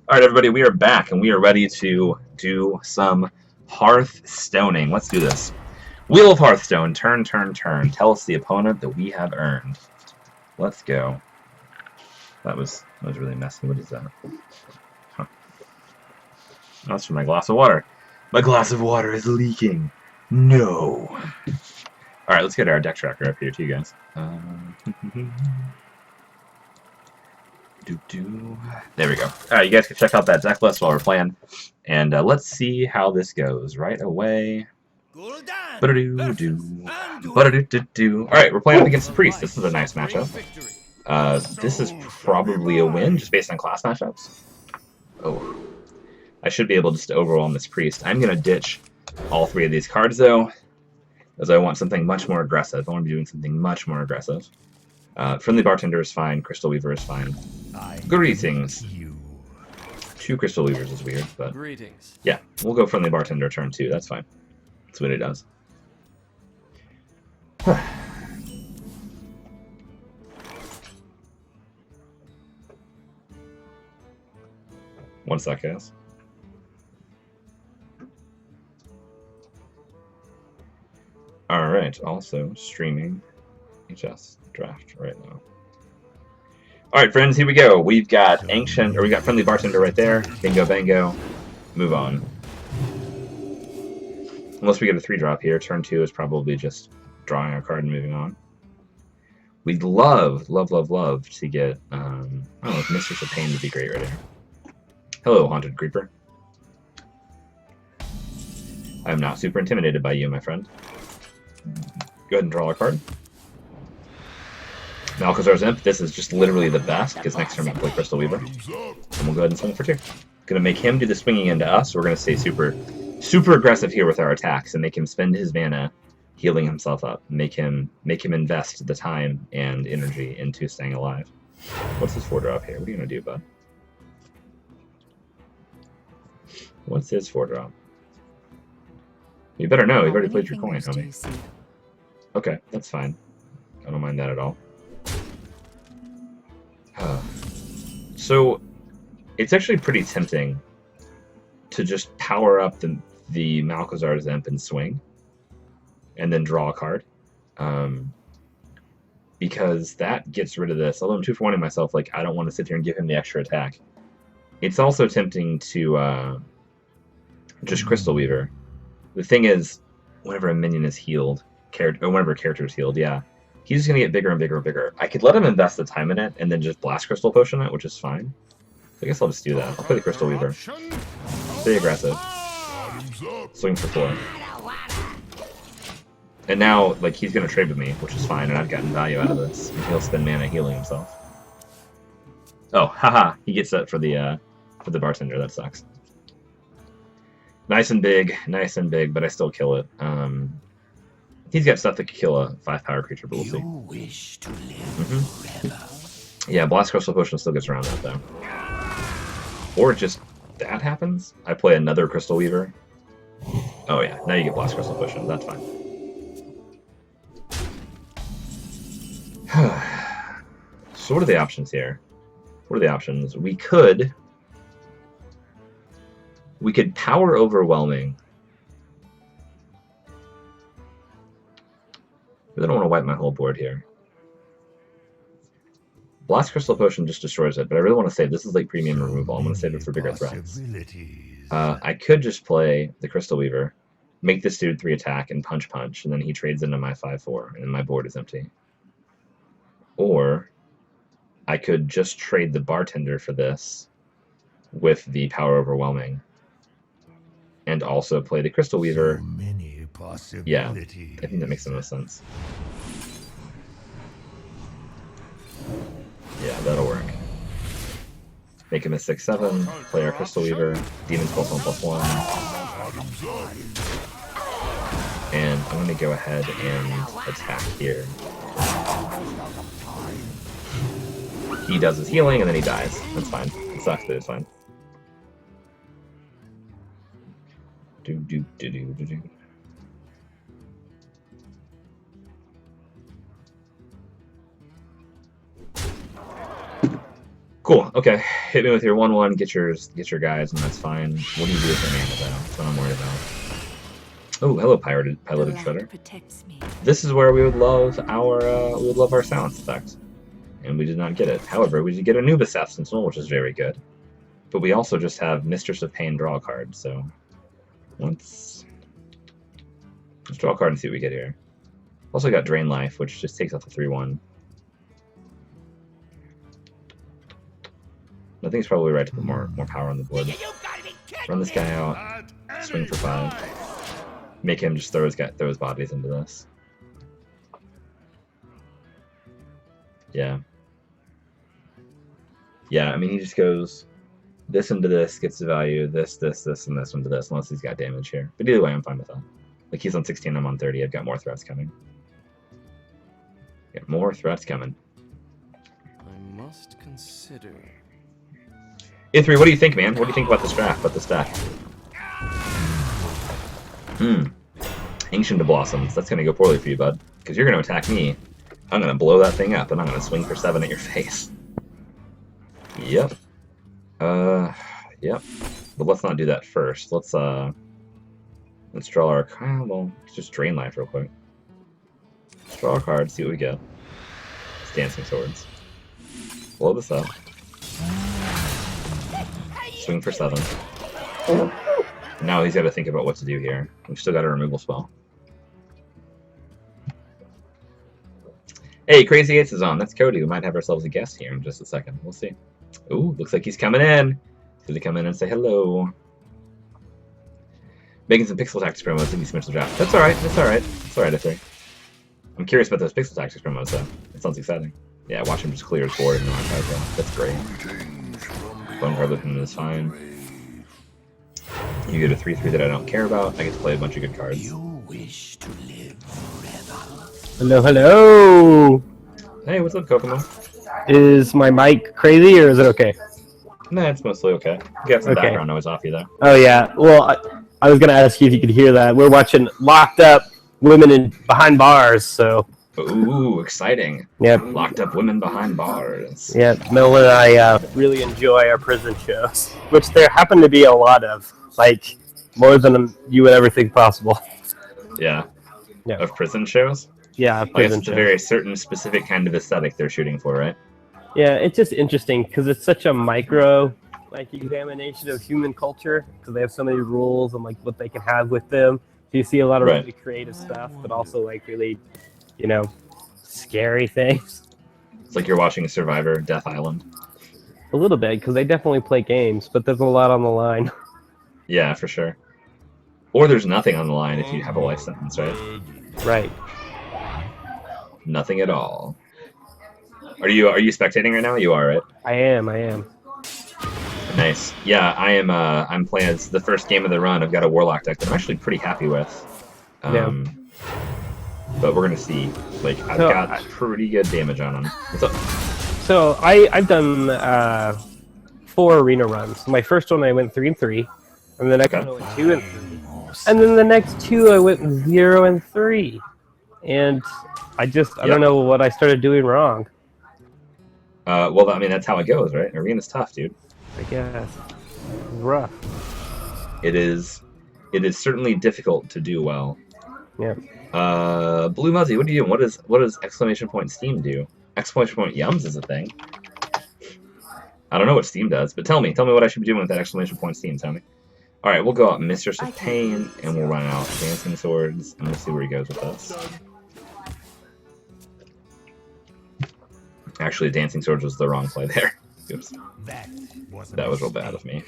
[SPEAKER 1] All right, everybody, we are back, and we are ready to do some Hearthstoning. Let's do this. Wheel of Hearthstone, turn, turn, turn. Tell us the opponent that we have earned. Let's go. That was really messy. What is that? Huh. That's from my glass of water. My glass of water is leaking. No. All right, let's get our deck tracker up here, too, guys. There we go. All right, you guys can check out that deck list while we're playing, and let's see how this goes right away. All right, we're playing up against the Priest. This is a nice matchup. This is probably a win, just based on class matchups. Oh. I should be able just to overwhelm this priest. I'm going to ditch all 3 of these cards, though, as I want something much more aggressive. I want to be doing something much more aggressive. Friendly Bartender is fine. Crystal Weaver is fine. Greetings. 2 Crystal Weavers is weird, but...
[SPEAKER 3] Greetings.
[SPEAKER 1] Yeah, we'll go Friendly Bartender turn 2. That's fine. That's what it does. One sec, guys. Alright, also streaming HS draft right now. Alright, friends, here we go. We've got we got Friendly Bartender right there. Bingo, bango. Move on. Unless we get a 3-drop here, turn 2 is probably just drawing a card and moving on. We'd love to get, I don't know, if Mistress of Pain would be great right here. Hello, Haunted Creeper. I'm not super intimidated by you, my friend. Go ahead and draw a card. Malchezaar's Imp, this is just literally the best, because next turn we'll play Crystal Weaver. And we'll go ahead and swing for 2. Gonna make him do the swinging into us. We're gonna stay super aggressive here with our attacks and make him spend his mana healing himself up. Make him invest the time and energy into staying alive. What's his 4-drop here? What are you gonna do, bud? What's his 4-drop? You better know. You've already played your coin, homie. Okay, that's fine. I don't mind that at all. So, it's actually pretty tempting to just power up the Malchezaar's Imp and swing, and then draw a card. Because that gets rid of this. Although I'm 2 for 1ing myself, like, I don't want to sit here and give him the extra attack. It's also tempting to just Crystal Weaver. The thing is, whenever a minion is healed, or whenever a character is healed, yeah, he's just going to get bigger and bigger and bigger. I could let him invest the time in it, and then just Blast Crystal Potion it, which is fine. So I guess I'll just do that. I'll play the Crystal Weaver. Stay aggressive. Swing for 4. And now, like, he's going to trade with me, which is fine, and I've gotten value out of this. And he'll spend mana healing himself. Oh, haha, he gets that for the Bartender. That sucks. Nice and big, but I still kill it. He's got stuff that could kill a 5-power creature, but we'll see.
[SPEAKER 4] Wish to live forever.
[SPEAKER 1] Yeah, Blast Crystal Potion still gets around that, though. Or just that happens. I play another Crystal Weaver. Oh yeah, now you get Blast Crystal Potion. That's fine. So what are the options here? What are the options? We could Power Overwhelming. I don't want to wipe my whole board here. Blast Crystal Potion just destroys it, but I really want to save. This is like premium removal. I'm going to save it for bigger threats. I could just play the Crystal Weaver, make this dude 3 attack and punch, and then he trades into my 5/4, and my board is empty. Or I could just trade the Bartender for this with the Power Overwhelming, and also play the Crystal Weaver. Yeah, I think that makes the most sense. Yeah, that'll work. Make him a 6/7, play our Crystal Weaver, Demon's +1/+1. And I'm going to go ahead and attack here. He does his healing and then he dies. That's fine. It sucks, but it's fine. Cool. Okay. Hit me with your 1/1. Get your guys, and that's fine. What do you do with your mana, though? That's what I'm worried about. Oh, hello, piloted shredder. This is where we would love our silence effect, and we did not get it. However, we did get Anubis Sentinel, which is very good. But we also just have Mistress of Pain draw a card. So let's draw a card and see what we get here. Also got Drain Life, which just takes out the 3/1. I think it's probably right to put more power on the board. Run this guy out, swing for 5. Make him just throw his bodies into this. Yeah. Yeah, I mean, he just goes this into this, gets the value, this, and this into this, unless he's got damage here. But either way, I'm fine with that. Like, he's on 16, I'm on 30. I've got more threats coming. Got more threats coming.
[SPEAKER 4] I must consider.
[SPEAKER 1] A3, what do you think, man? What do you think about this draft, about this deck? Ancient of Blossoms. That's going to go poorly for you, bud. Because you're going to attack me. I'm going to blow that thing up, and I'm going to swing for 7 at your face. Yep. Yep. But let's not do that first. Let's draw our... Well, let's just drain life real quick. Let's draw a card, see what we get. It's Dancing Swords. Blow this up. Swing for 7. Now he's got to think about what to do here. We've still got a removal spell. Hey, Crazy Eights is on. That's Cody. We might have ourselves a guest here in just a second. We'll see. Ooh, looks like he's coming in. He's gonna come in and say hello. Making some Pixel Tactics promos in the Mitchell draft. That's alright. That's alright. That's alright, I think. I'm curious about those Pixel Tactics promos, though. It sounds exciting. Yeah, watch him just clear his board and no archive roll. That's great. Bone Card Looking is fine. You get a 3/3 that I don't care about. I get to play a bunch of good cards.
[SPEAKER 4] You wish to live forever.
[SPEAKER 3] Hello, hello!
[SPEAKER 1] Hey, what's up, Kokomo?
[SPEAKER 3] Is my mic crazy or is it okay?
[SPEAKER 1] Nah, it's mostly okay. You got some
[SPEAKER 3] Okay.
[SPEAKER 1] background noise off you, though.
[SPEAKER 3] Oh, yeah. Well, I was going to ask you if you could hear that. We're watching Locked Up Women Behind Bars, so.
[SPEAKER 1] Ooh, exciting.
[SPEAKER 3] Yep.
[SPEAKER 1] Locked up women behind bars.
[SPEAKER 3] Yeah, Mel and I really enjoy our prison shows, which there happen to be a lot of. Like, more than you would ever think possible.
[SPEAKER 1] Yeah.
[SPEAKER 3] Yeah.
[SPEAKER 1] Of prison shows?
[SPEAKER 3] Yeah,
[SPEAKER 1] I guess
[SPEAKER 3] prison
[SPEAKER 1] it's a
[SPEAKER 3] shows.
[SPEAKER 1] very certain specific kind of aesthetic they're shooting for, right?
[SPEAKER 3] Yeah, it's just interesting because it's such a micro examination of human culture because they have so many rules and like what they can have with them. So you see a lot of
[SPEAKER 1] Right.
[SPEAKER 3] really creative stuff, but also like really, scary things.
[SPEAKER 1] It's like you're watching Survivor Death Island.
[SPEAKER 3] A little bit because they definitely play games, but there's a lot on the line.
[SPEAKER 1] Yeah, for sure. Or there's nothing on the line if you have a life sentence, right?
[SPEAKER 3] Right.
[SPEAKER 1] Nothing at all. Are you spectating right now? You are, right?
[SPEAKER 3] I am.
[SPEAKER 1] Nice. Yeah, I am. I'm playing as the first game of the run. I've got a Warlock deck that I'm actually pretty happy with.
[SPEAKER 3] Yeah.
[SPEAKER 1] But we're gonna see. Like, I've
[SPEAKER 3] So,
[SPEAKER 1] got pretty good damage on them. What's up?
[SPEAKER 3] So I've done 4 arena runs. My first one I went 3-3, and the next
[SPEAKER 1] Okay.
[SPEAKER 3] one I went 2-3, and then the next 2 I went 0-3, and I don't know what I started doing wrong.
[SPEAKER 1] Well, I mean, that's how it goes, right? Arena's tough, dude.
[SPEAKER 3] I guess rough.
[SPEAKER 1] It is certainly difficult to do well.
[SPEAKER 3] Yeah.
[SPEAKER 1] Blue Muzzy, what are you doing? What does exclamation point Steam do? Exclamation point Yums is a thing. I don't know what Steam does, but tell me what I should be doing with that exclamation point Steam. Tell me. All right, we'll go out Mistress of Pain, and we'll run out Dancing Swords, and we'll see where he goes with us. Actually, Dancing Swords was the wrong play there. Oops. That was real bad of me.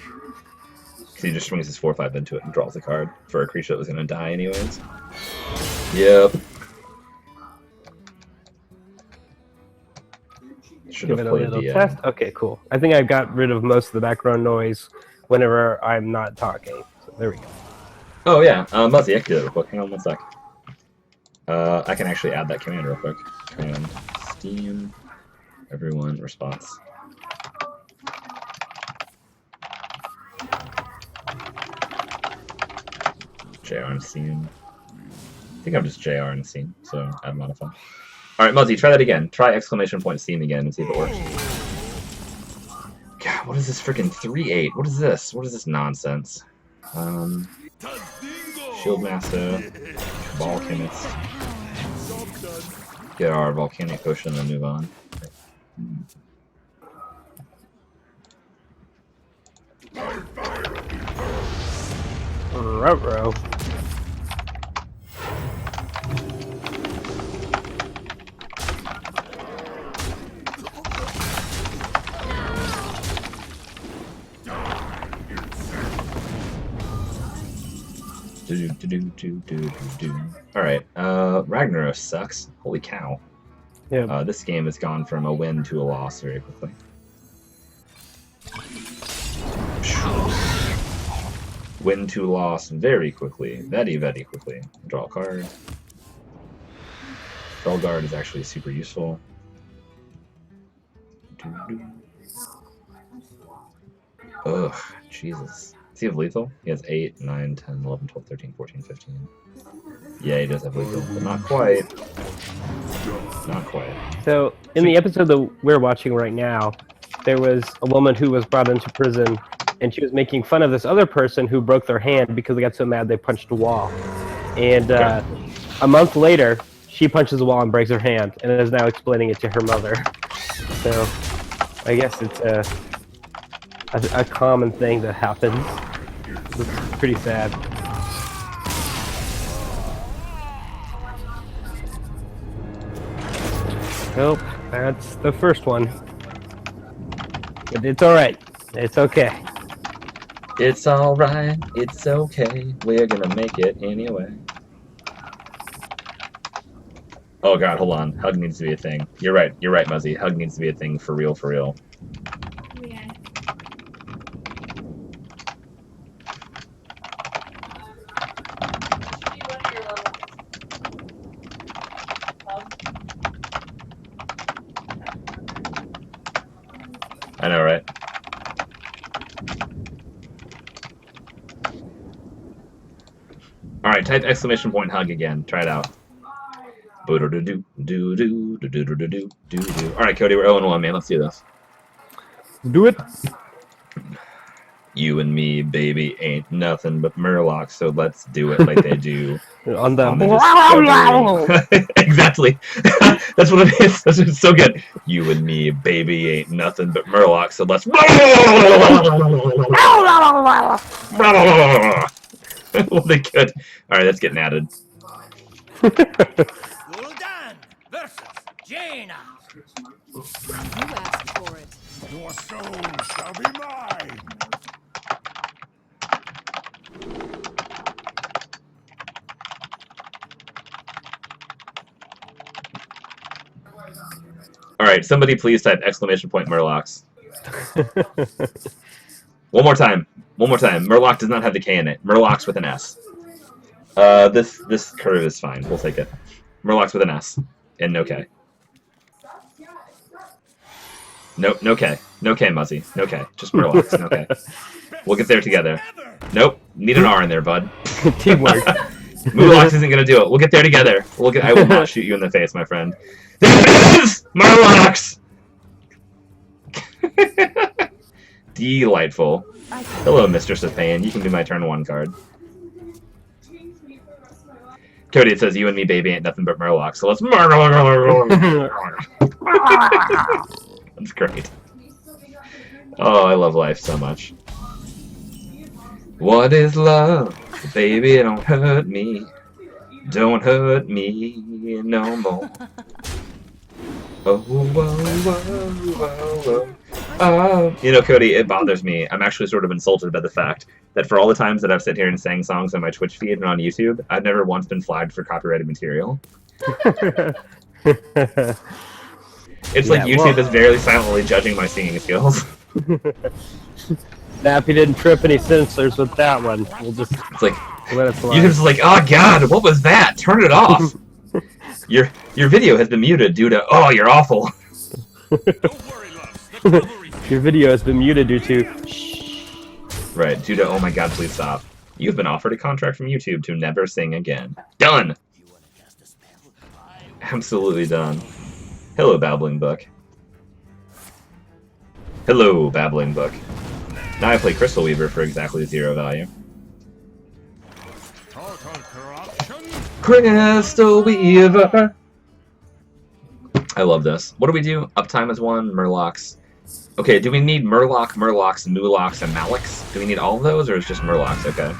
[SPEAKER 1] Because he just swings his 4/5 into it and draws a card for a creature that was going to die anyways. Yep. Should
[SPEAKER 3] Give
[SPEAKER 1] have
[SPEAKER 3] it a
[SPEAKER 1] played
[SPEAKER 3] little
[SPEAKER 1] the...
[SPEAKER 3] test. Okay, cool. I think I've got rid of most of the background noise whenever I'm not talking. So there we go.
[SPEAKER 1] Oh, yeah. Muzzy, I can do that real quick. Hang on one sec. I can actually add that command real quick. Command Steam. Everyone response. JR and Steam. I think I'm just JR and Steam, so add modify. Alright, Muzzy, try that again. Try exclamation point Steam again and see if it works. God, what is this freaking 3/8? What is this? What is this nonsense? Shield Master, Ball Chemist. Get our Volcanic Potion and move on.
[SPEAKER 3] Ruh-roh.
[SPEAKER 1] Alright, Ragnaros sucks. Holy cow.
[SPEAKER 3] Yeah.
[SPEAKER 1] This game has gone from a win to a loss very quickly. Win to loss very quickly. Very quickly. Draw a card. Felguard is actually super useful. Ugh, Jesus. Does he have lethal? He has 8, 9, 10, 11, 12, 13, 14, 15. Yeah, he does have lethal, but not quite. Not quite.
[SPEAKER 3] So, in the episode that we're watching right now, there was a woman who was brought into prison, and she was making fun of this other person who broke their hand because they got so mad they punched a wall. And a month later, she punches a wall and breaks her hand, and is now explaining it to her mother. So, I guess it's a common thing that happens. It's pretty sad. Nope, that's the first one. But it's alright. It's okay.
[SPEAKER 1] It's alright, it's okay. We're gonna make it anyway. Oh god, hold on. Hug needs to be a thing. You're right, Muzzy. Hug needs to be a thing for real, for real.
[SPEAKER 2] Yeah.
[SPEAKER 1] I know, right? Alright, type exclamation point hug again. Try it out. Alright, Cody, we're 0-1, man. Let's do this.
[SPEAKER 3] Do it.
[SPEAKER 1] You and me, baby, ain't nothing but Murlocs, so let's do it like they do.
[SPEAKER 3] On the...
[SPEAKER 1] Discovery. Exactly. That's what it is. That's so good. You and me, baby, ain't nothing but Murlocs, so let's... Well, they could. Alright, that's getting added.
[SPEAKER 5] Gul'dan versus Jaina.
[SPEAKER 6] You asked for it.
[SPEAKER 7] Your soul shall be mine!
[SPEAKER 1] Alright, somebody please type exclamation point Murlocs. One more time. One more time. Murloc does not have the K in it. Murlocs with an S. This curve is fine. We'll take it. Murlocs with an S. And no K. No K. No K, Muzzy. No K. Just Murlocs. No K. We'll get there together. Nope. Need an R in there, bud.
[SPEAKER 3] Teamwork.
[SPEAKER 1] Murlocs isn't gonna do it. We'll get there together. I will not shoot you in the face, my friend. There it is! Murlocs! Delightful. Hello, Mistress of Pain. You can do my turn 1 card. Cody, it says, you and me, baby, ain't nothing but Murlocs, so let's... That's great. Oh, I love life so much. What is love? Baby, don't hurt me. Don't hurt me no more. Oh, you know, Cody, it bothers me. I'm actually sort of insulted by the fact that for all the times that I've sat here and sang songs on my Twitch feed and on YouTube, I've never once been flagged for copyrighted material. It's like YouTube is very silently judging my singing skills.
[SPEAKER 3] Now, if you didn't trip any censors with that one, we'll just
[SPEAKER 1] It's like,
[SPEAKER 3] let it fly.
[SPEAKER 1] YouTube's like, oh god, what was that? Turn it off. Your video has been muted due to, oh, you're awful.
[SPEAKER 7] Don't worry, love. The cavalry.
[SPEAKER 3] Your video has been muted due to...
[SPEAKER 1] Right, due to, oh my god, please stop. You've been offered a contract from YouTube to never sing again. Done! Absolutely done. Hello, Babbling Book. Hello, Babbling Book. Now I play Crystal Weaver for exactly 0 value.
[SPEAKER 7] Total corruption.
[SPEAKER 1] Crystal Weaver! I love this. What do we do? Uptime is 1, Murlocs. Okay, do we need Murloc, Murlocs, Mulocs, and Malex? Do we need all of those, or is just Murlocs okay?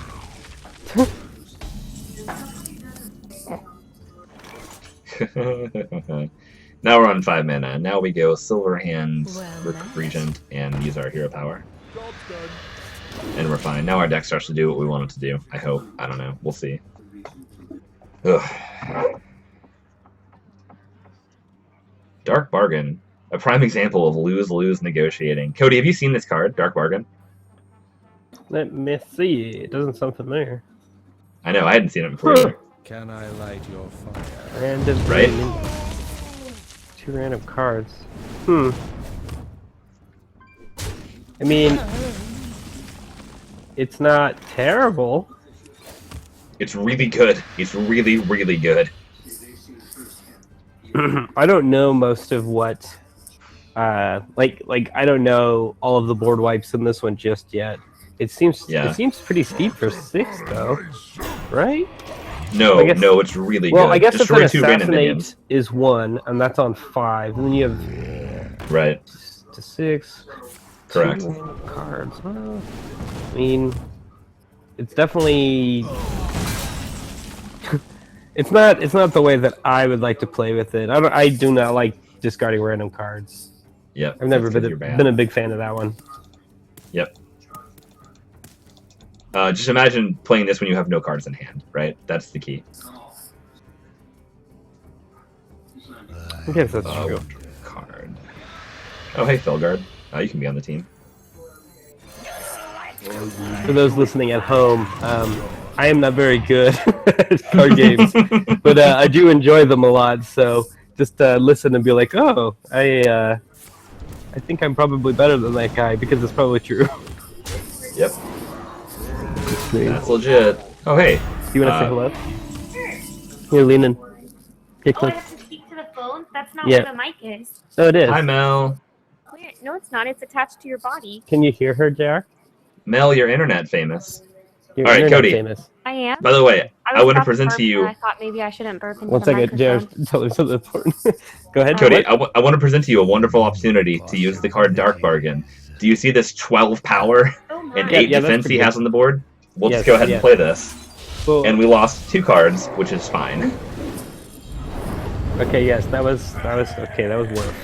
[SPEAKER 1] Now we're on 5 mana. Now we go Silverhand,
[SPEAKER 6] Well,
[SPEAKER 1] Regent, and use our hero power. And we're fine. Now our deck starts to do what we want it to do. I hope. I don't know. We'll see. Ugh. Dark Bargain. A prime example of lose-lose negotiating. Cody, have you seen this card, Dark Bargain?
[SPEAKER 3] Let me see. It doesn't sound familiar.
[SPEAKER 1] I know, I hadn't seen it before either.
[SPEAKER 4] Can I light your fire?
[SPEAKER 3] Random.
[SPEAKER 1] Right?
[SPEAKER 3] Two random cards. I mean, it's not terrible.
[SPEAKER 1] It's really good. It's really, really good.
[SPEAKER 3] I don't know most of what, like I don't know all of the board wipes in this one just yet. It seems pretty steep for 6 though, right?
[SPEAKER 1] No,
[SPEAKER 3] I guess-
[SPEAKER 1] no, it's really
[SPEAKER 3] Well,
[SPEAKER 1] good.
[SPEAKER 3] I guess if
[SPEAKER 1] Destroy
[SPEAKER 3] an
[SPEAKER 1] 2 random minions.
[SPEAKER 3] assassinate is 1, and that's on 5, and then you have
[SPEAKER 1] Right,
[SPEAKER 3] to 6.
[SPEAKER 1] correct.
[SPEAKER 3] 2 random cards. Well, I mean, it's definitely. It's not the way that I would like to play with it. I do not like discarding random cards.
[SPEAKER 1] Yep.
[SPEAKER 3] I've never
[SPEAKER 1] that's 'cause you're bad.
[SPEAKER 3] been a big fan of that one.
[SPEAKER 1] Yep. Just imagine playing this when you have no cards in hand, right? That's the key.
[SPEAKER 3] I guess that's true.
[SPEAKER 1] Card. Oh, hey, Felgard. You can be on the team.
[SPEAKER 3] For those listening at home, I am not very good at card games, but I do enjoy them a lot. So just listen and be like, oh, I think I'm probably better than that guy because it's probably true.
[SPEAKER 1] Yep. That's legit. Oh, hey.
[SPEAKER 3] You want to say hello? You're leaning. Get
[SPEAKER 8] Oh, I
[SPEAKER 3] close.
[SPEAKER 8] have to speak to the phone? That's not
[SPEAKER 3] Yeah.
[SPEAKER 8] where the mic is.
[SPEAKER 3] Oh, it is.
[SPEAKER 1] Hi, Mel.
[SPEAKER 8] Where? No, it's not. It's attached to your body.
[SPEAKER 3] Can you hear her, JR?
[SPEAKER 1] Mel, you're internet famous.
[SPEAKER 3] You're
[SPEAKER 1] All right,
[SPEAKER 3] internet
[SPEAKER 1] Cody.
[SPEAKER 3] famous.
[SPEAKER 8] I am.
[SPEAKER 1] By the way, I
[SPEAKER 8] was
[SPEAKER 1] want to
[SPEAKER 8] about
[SPEAKER 1] present
[SPEAKER 8] burp
[SPEAKER 1] to you...
[SPEAKER 8] and I thought maybe I shouldn't burp into
[SPEAKER 3] One
[SPEAKER 8] the
[SPEAKER 3] second, JR.
[SPEAKER 8] microphone.
[SPEAKER 3] Tell me something important. Go ahead.
[SPEAKER 1] Cody,
[SPEAKER 3] What?
[SPEAKER 1] I want to present to you a wonderful opportunity to use the card Dark Bargain. Do you see this 12 power
[SPEAKER 8] Oh my.
[SPEAKER 1] and
[SPEAKER 3] Yeah,
[SPEAKER 1] 8
[SPEAKER 3] that's
[SPEAKER 1] defense he
[SPEAKER 3] pretty
[SPEAKER 1] has on the board? We'll
[SPEAKER 3] Yes,
[SPEAKER 1] just go ahead
[SPEAKER 3] yeah.
[SPEAKER 1] and play this.
[SPEAKER 3] Well,
[SPEAKER 1] And we lost 2 cards, which is fine.
[SPEAKER 3] okay, yes, that was okay. That was worth.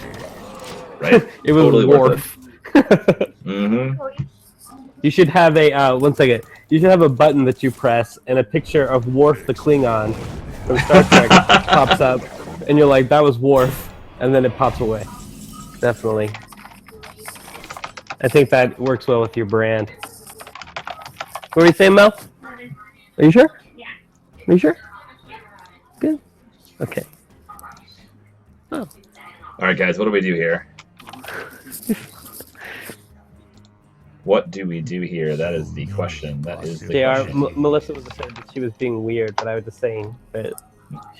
[SPEAKER 1] Right?
[SPEAKER 3] It was
[SPEAKER 1] Totally worth
[SPEAKER 3] worth.
[SPEAKER 1] Mm-hmm.
[SPEAKER 3] You should have a 1 second. You should have a button that you press, and a picture of Worf the Klingon from Star Trek pops up, and you're like, "That was Worf," and then it pops away. Definitely. I think that works well with your brand. What were you saying, Mel? Are you sure?
[SPEAKER 8] Yeah.
[SPEAKER 3] Are you sure? Good. Okay. Oh.
[SPEAKER 1] All right, guys, what do we do here? What do we do here? That is the question. That is the
[SPEAKER 3] JR,
[SPEAKER 1] question.
[SPEAKER 3] Melissa was saying that she was being weird, but I was just saying that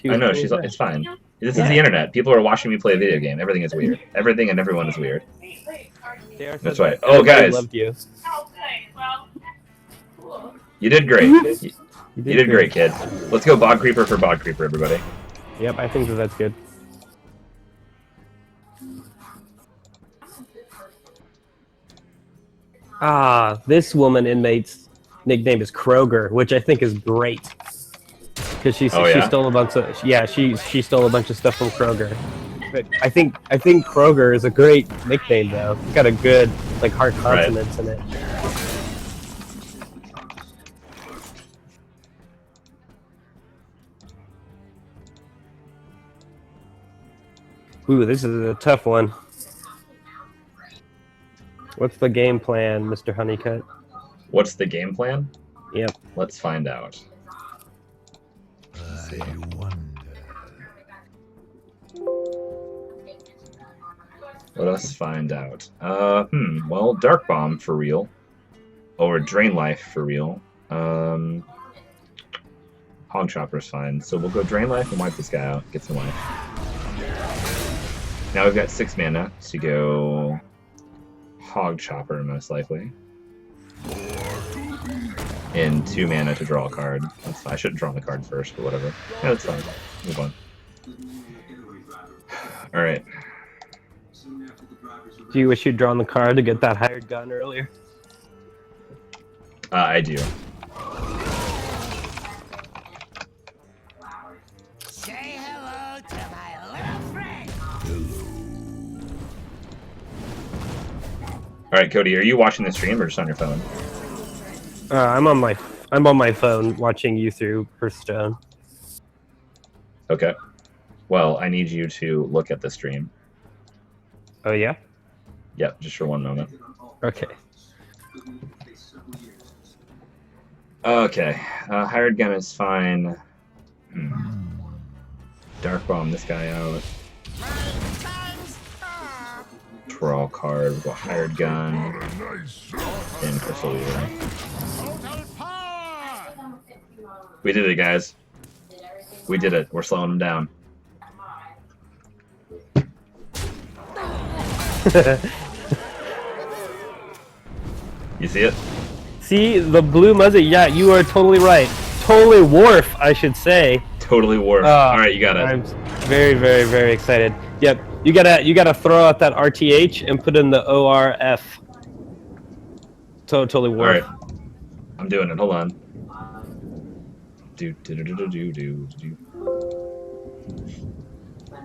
[SPEAKER 3] she
[SPEAKER 1] I
[SPEAKER 3] was
[SPEAKER 1] know,
[SPEAKER 3] being weird.
[SPEAKER 1] it's fine. This is the internet. People are watching me play a video game. Everything is weird. Everything and everyone is weird.
[SPEAKER 3] JR said
[SPEAKER 1] That's right.
[SPEAKER 3] that
[SPEAKER 1] Oh,
[SPEAKER 3] everybody
[SPEAKER 1] guys.
[SPEAKER 3] loved you.
[SPEAKER 2] Okay, well, cool.
[SPEAKER 1] You did great. You
[SPEAKER 3] You
[SPEAKER 1] did great, kid. Let's go Bog Creeper for Bog Creeper, everybody.
[SPEAKER 3] Yep, I think that's good. Ah, this woman inmate's nickname is Kroger, which I think is great. Because she
[SPEAKER 1] Oh, yeah?
[SPEAKER 3] stole a bunch of she stole a bunch of stuff from Kroger. But I think Kroger is a great nickname though. It's got a good like hard consonants in it. Ooh, this is a tough one. What's the game plan, Mr. Honeycutt?
[SPEAKER 1] What's the game plan?
[SPEAKER 3] Yep.
[SPEAKER 1] Let's find out.
[SPEAKER 7] I wonder.
[SPEAKER 1] Let us find out. Well, Dark Bomb for real. Or Drain Life for real. Hog Chopper's fine. So we'll go Drain Life and wipe this guy out. Get some life. Now we've got 6 mana to go Hog Chopper, most likely. And 2 mana to draw a card. That's fine. I should have drawn the card first, but whatever. Yeah, that's fine. Move on. Alright.
[SPEAKER 3] Do you wish you'd drawn the card to get that hired gun earlier?
[SPEAKER 1] I do.
[SPEAKER 5] Say hello to my little friend.
[SPEAKER 1] Alright, Cody, are you watching the stream or just on your phone?
[SPEAKER 3] I'm on my phone watching you through Hearthstone.
[SPEAKER 1] Okay. Well, I need you to look at the stream.
[SPEAKER 3] Oh yeah.
[SPEAKER 1] Yep, just for one moment.
[SPEAKER 3] Okay.
[SPEAKER 1] Okay, hired gun is fine. Dark bomb this guy out. Draw card. We've got hired gun. And crystal weaver. We did it, guys. We did it. We're slowing them down. You see it?
[SPEAKER 3] See the blue Muzzy? Yeah, you are totally right. Totally Wharf, I should say.
[SPEAKER 1] Totally worth.
[SPEAKER 3] Oh,
[SPEAKER 1] All right, you got it.
[SPEAKER 3] I'm very, very, very excited. Yep, you gotta throw out that RTH and put in the ORF. Totally
[SPEAKER 1] All
[SPEAKER 3] Wharf.
[SPEAKER 1] right, I'm doing it. Hold on.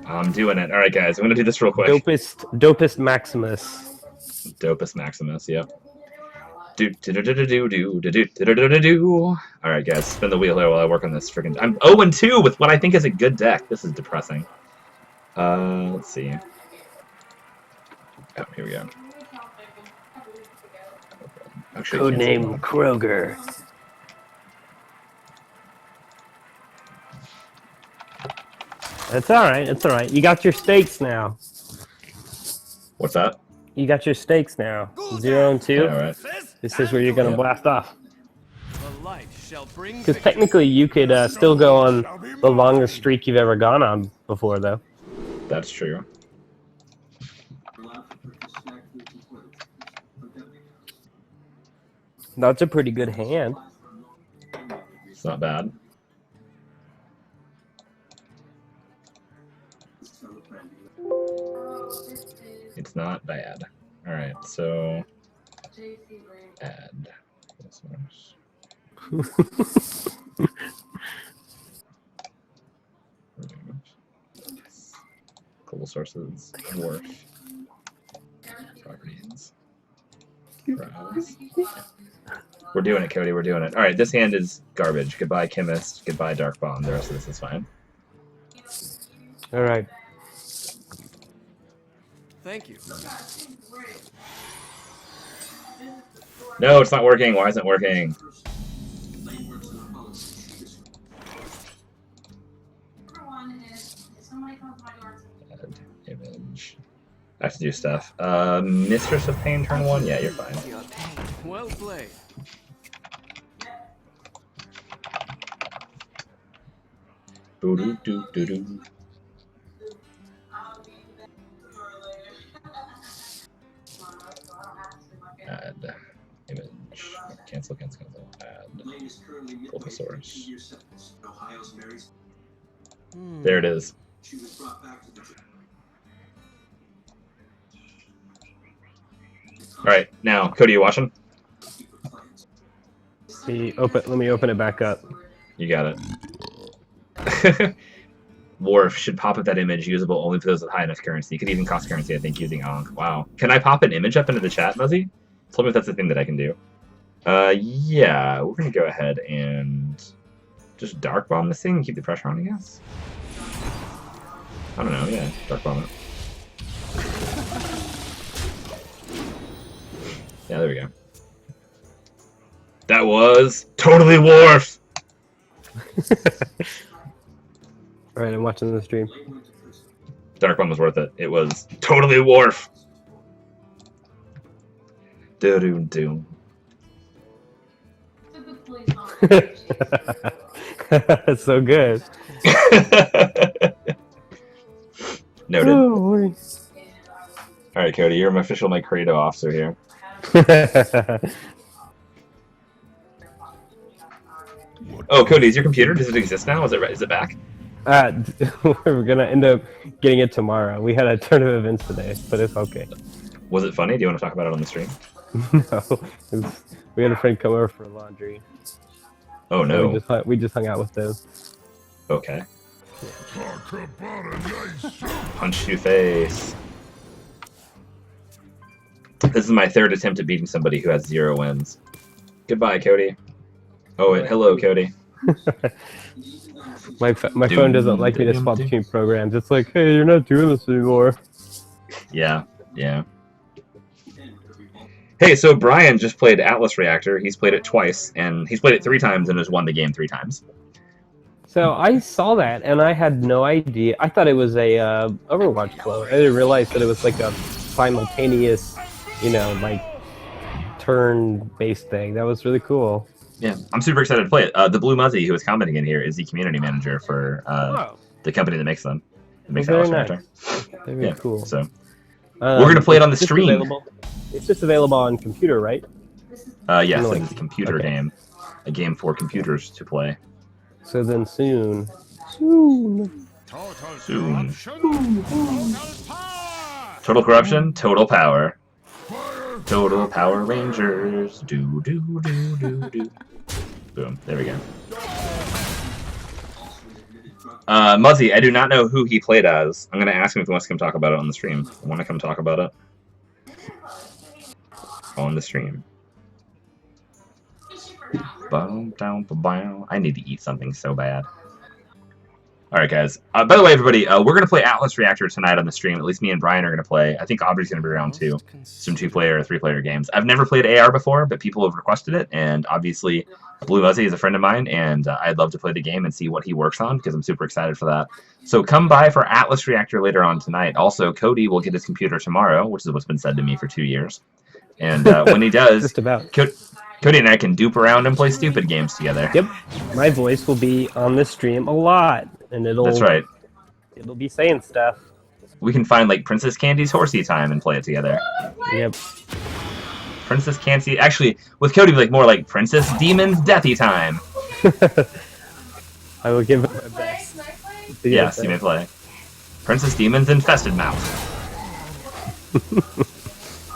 [SPEAKER 1] I'm doing it. All right, guys, I'm gonna do this real quick.
[SPEAKER 3] Dopest Maximus.
[SPEAKER 1] Dopest Maximus. Yep. All right, guys, spin the wheel here while I work on this freaking. I'm 0-2 with what I think is a good deck. This is depressing. Let's see. Oh, here we go. Actually,
[SPEAKER 3] Codename Kroger. It's alright, it's alright. You got your stakes now.
[SPEAKER 1] What's that?
[SPEAKER 3] You got your stakes now. 0 and 2.
[SPEAKER 1] Yeah, all right.
[SPEAKER 3] This is where you're gonna blast off.
[SPEAKER 7] The light shall bring
[SPEAKER 3] Because technically you could still go on the longest streak you've ever gone on before, though.
[SPEAKER 1] That's true.
[SPEAKER 3] That's a pretty good hand.
[SPEAKER 1] It's not bad. It's not bad. All right, so add. Global sources. Worth. Properties. Browse. We're doing it, Cody. We're doing it. All right, this hand is garbage. Goodbye, Chemist. Goodbye, Dark Bomb. The rest of this is fine.
[SPEAKER 3] All right.
[SPEAKER 7] Thank you.
[SPEAKER 1] No, it's not working. Why isn't it working? Add image. I have to do stuff. Mistress of Pain, turn 1? Yeah, you're fine.
[SPEAKER 7] Well played.
[SPEAKER 1] Boo-doo-doo-doo-doo. Add image. Cancel, cancel, cancel. Add. Global source. There it is. Alright, now, Cody, you watching?
[SPEAKER 3] Let me open it back up.
[SPEAKER 1] You got it. Wharf should pop up that image usable only for those with high enough currency. You could even cost currency, I think, using Ankh. Wow. Can I pop an image up into the chat, Muzzy? Tell me if that's the thing that I can do. Yeah, we're gonna go ahead and just Dark Bomb this thing and keep the pressure on, I guess. I don't know, yeah, Dark Bomb it. Yeah, there we go. That was totally Wharf!
[SPEAKER 3] Alright, I'm watching the stream.
[SPEAKER 1] Dark Bomb was worth it. It was totally Wharf! Do-do-do.
[SPEAKER 3] That's so good.
[SPEAKER 1] Noted.
[SPEAKER 3] Oh,
[SPEAKER 1] Alright, Cody, you're my official Credo officer here. Oh, Cody, is your computer? Does it exist now? Is it back?
[SPEAKER 3] we're gonna end up getting it tomorrow. We had a turn of events today, but it's okay.
[SPEAKER 1] Was it funny? Do you want to talk about it on the stream?
[SPEAKER 3] No, we had a friend come over for laundry.
[SPEAKER 1] Oh no.
[SPEAKER 3] We just hung out with them.
[SPEAKER 1] Okay.
[SPEAKER 7] Talk about a nice
[SPEAKER 1] Punch you face. This is my third attempt at beating somebody who has 0 wins. Goodbye, Cody. Oh, and hello, Cody.
[SPEAKER 3] My phone doesn't like me to swap between programs. It's like, hey, you're not doing this anymore.
[SPEAKER 1] Yeah, Yeah. Hey, so Brian just played Atlas Reactor. He's played it twice, and he's played it 3 times and has won the game 3 times.
[SPEAKER 3] So I saw that and I had no idea. I thought it was a Overwatch flow. I didn't realize that it was like a simultaneous, like turn-based thing. That was really cool.
[SPEAKER 1] Yeah, I'm super excited to play it. The Blue Muzzy, who is commenting in here, is the community manager for the company that makes them. That makes
[SPEAKER 3] Very
[SPEAKER 1] Atlas
[SPEAKER 3] nice.
[SPEAKER 1] Reactor.
[SPEAKER 3] Very
[SPEAKER 1] Yeah,
[SPEAKER 3] cool.
[SPEAKER 1] so we're gonna play it on the
[SPEAKER 3] it's just
[SPEAKER 1] stream.
[SPEAKER 3] It's just available on computer, right?
[SPEAKER 1] Yes,
[SPEAKER 3] Like-
[SPEAKER 1] it's a computer
[SPEAKER 3] okay.
[SPEAKER 1] game. A game for computers to play.
[SPEAKER 3] So then soon.
[SPEAKER 1] Soon. Total corruption, total power. Total Power Rangers. Do, do, do, do, do. Boom. There we go. Muzzy, I do not know who he played as. I'm going to ask him if he wants to come talk about it on the stream. I want to come talk about it on the stream. I need to eat something so bad. Alright, guys. By the way, everybody, we're going to play Atlas Reactor tonight on the stream. At least me and Brian are going to play. I think Aubrey's going to be around too. Some 2-player or 3-player games. I've never played AR before, but people have requested it, and obviously Blue Muzzy is a friend of mine, and I'd love to play the game and see what he works on, because I'm super excited for that. So come by for Atlas Reactor later on tonight. Also, Cody will get his computer tomorrow, which is what's been said to me for 2 years. And when he does,
[SPEAKER 3] Just about.
[SPEAKER 1] Cody and I can dupe around and play stupid games together.
[SPEAKER 3] Yep. My voice will be on the stream a lot, and
[SPEAKER 1] That's right.
[SPEAKER 3] It'll be saying stuff.
[SPEAKER 1] We can find like Princess Candy's Horsey Time and play it together.
[SPEAKER 3] Yep.
[SPEAKER 1] Princess Candy, actually, with Cody, like more like Princess Demon's Deathy Time.
[SPEAKER 3] I will give it my best.
[SPEAKER 1] Yes, you may play. Princess Demon's Infested Mouth.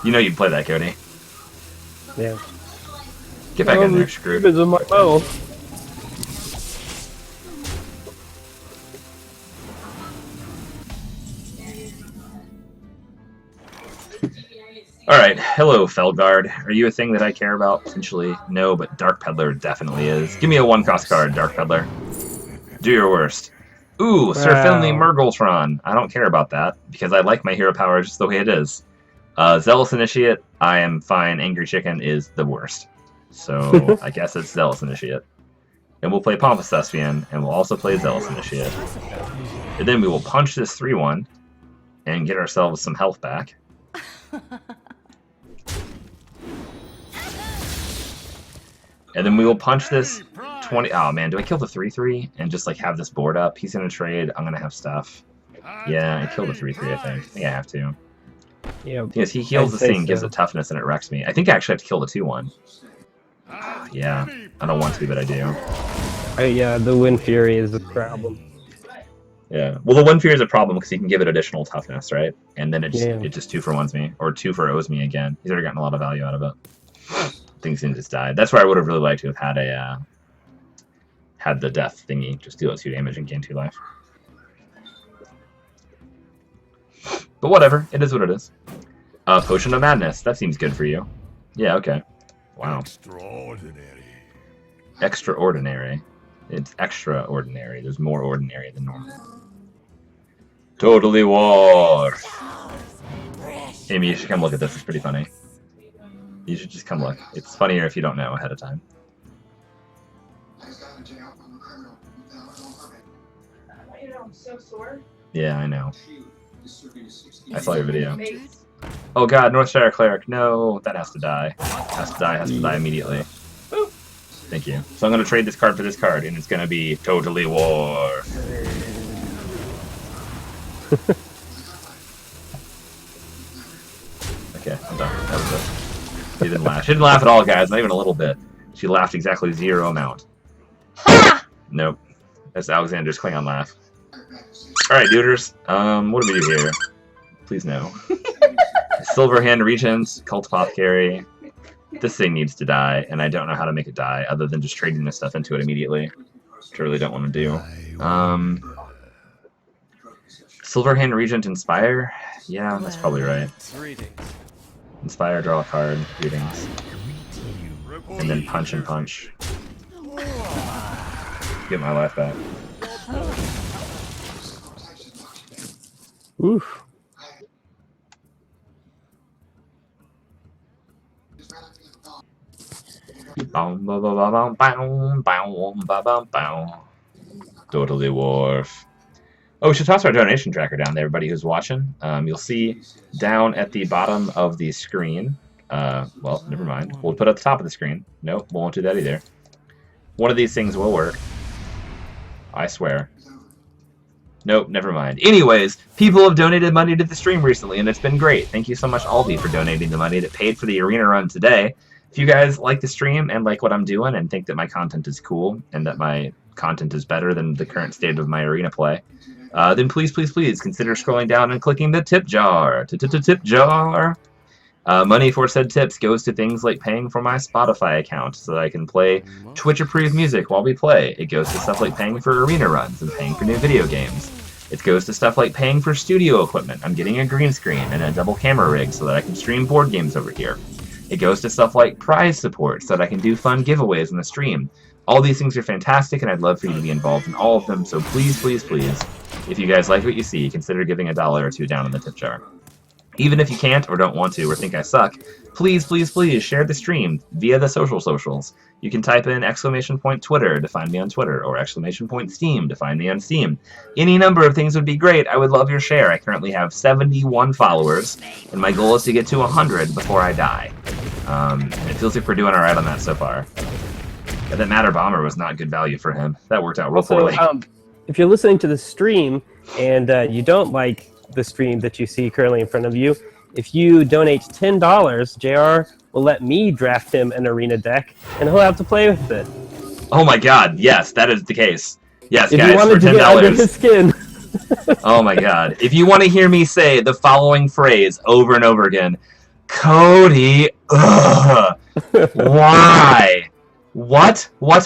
[SPEAKER 1] You know you'd play that, Cody.
[SPEAKER 3] Yeah.
[SPEAKER 1] Get back in there, screw.
[SPEAKER 3] It's in my mouth.
[SPEAKER 1] Alright, hello, Felguard. Are you a thing that I care about? Potentially. No, but Dark Peddler definitely is. Give me a 1-cost card, Dark Peddler. Do your worst. Ooh, Sir
[SPEAKER 3] Wow.
[SPEAKER 1] Finley Murgletron. I don't care about that, because I like my hero power just the way it is. Zealous Initiate, I am fine. Angry Chicken is the worst. So, I guess it's Zealous Initiate. And we'll play Pompous Thespian, and we'll also play Zealous Initiate. And then we will punch this 3-1, and get ourselves some health back. And then we will punch this 20... Oh, man, do I kill the 3-3 and just, like, have this board up? He's going to trade. I'm going to have stuff. Yeah, I kill the 3-3, I think. I think I have to.
[SPEAKER 3] Yeah.
[SPEAKER 1] Because he heals
[SPEAKER 3] I'd
[SPEAKER 1] this
[SPEAKER 3] say
[SPEAKER 1] thing, gives
[SPEAKER 3] so.
[SPEAKER 1] it toughness, and it wrecks me. I think I actually have to kill the 2-1. Yeah, I don't want to, but I do.
[SPEAKER 3] Yeah, the Wind Fury is the problem.
[SPEAKER 1] Yeah. Well, the Wind Fury is a problem because he can give it additional toughness, right? And then it just,
[SPEAKER 3] Yeah.
[SPEAKER 1] it just 2-for-1s me. Or 2-for-O's me again. He's already gotten a lot of value out of it. Things can just die. That's where I would have really liked to have had a had the death thingy. Just deal 2 damage and gain 2 life. But whatever. It is what it is. Potion of Madness. That seems good for you. Yeah, okay. Wow.
[SPEAKER 7] Extraordinary.
[SPEAKER 1] Extraordinary. It's extraordinary. There's more ordinary than normal. Totally war. Amy, you should come look at this. It's pretty funny. You should just come look. It's funnier if you don't know ahead of time.
[SPEAKER 2] I'm so sore.
[SPEAKER 1] Yeah, I know. I saw your video. Oh god, Northshire Cleric. No, that has to die. Has to die, has to die immediately. Thank you. So I'm going to trade this card for this card, and it's going to be Totally War. Okay, I'm done. That was it. She didn't laugh. She didn't laugh at all, guys. Not even a little bit. She laughed exactly 0 amount. Nope. That's Alexander's Klingon laugh. Alright, duders. What do we do here? Please no. Silverhand Regent, Cult Apothecary. This thing needs to die, and I don't know how to make it die other than just trading this stuff into it immediately, which I really don't want to do. Silverhand Regent Inspire? Yeah, that's probably right.
[SPEAKER 7] Greetings.
[SPEAKER 1] Inspire, draw a card, greetings. And then punch and punch. Get my life back.
[SPEAKER 3] Oof.
[SPEAKER 1] Totally Wharf. Oh, we should toss our donation tracker down there, everybody who's watching. You'll see down at the bottom of the screen. Well, never mind. We'll put it at the top of the screen. Nope, we won't do that either. One of these things will work. I swear. Nope, never mind. Anyways, people have donated money to the stream recently, and it's been great. Thank you so much, Aldi, for donating the money that paid for the arena run today. If you guys like the stream and like what I'm doing and think that my content is cool and that my content is better than the current state of my arena play, then please, please, please consider scrolling down and clicking the tip jar. Tip jar. Money for said tips goes to things like paying for my Spotify account so that I can play Twitch-approved music while we play. It goes to stuff like paying for arena runs and paying for new video games. It goes to stuff like paying for studio equipment. I'm getting a green screen and a double camera rig so that I can stream board games over here. It goes to stuff like prize support so that I can do fun giveaways in the stream. All these things are fantastic, and I'd love for you to be involved in all of them, so please, please, please, if you guys like what you see, consider giving $1 or $2 down in the tip jar. Even if you can't or don't want to or think I suck, please, please, please share the stream via the socials. You can type in !Twitter to find me on Twitter, or !Steam to find me on Steam. Any number of things would be great. I would love your share. I currently have 71 followers, and my goal is to get to 100 before I die. It feels like we're doing alright on that so far. But that Matter Bomber was not good value for him. That worked out real poorly.
[SPEAKER 3] If you're listening to the stream and you don't like the stream that you see currently in front of you, if you donate $10, JR will let me draft him an arena deck, and he'll have to play with it.
[SPEAKER 1] Oh my god, yes, that is the case. Yes,
[SPEAKER 3] if
[SPEAKER 1] guys,
[SPEAKER 3] you wanted
[SPEAKER 1] for
[SPEAKER 3] to get under his
[SPEAKER 1] $10.
[SPEAKER 3] skin.
[SPEAKER 1] Oh my god. If you want to hear me say the following phrase over and over again, Cody, ugh, why? What? Why,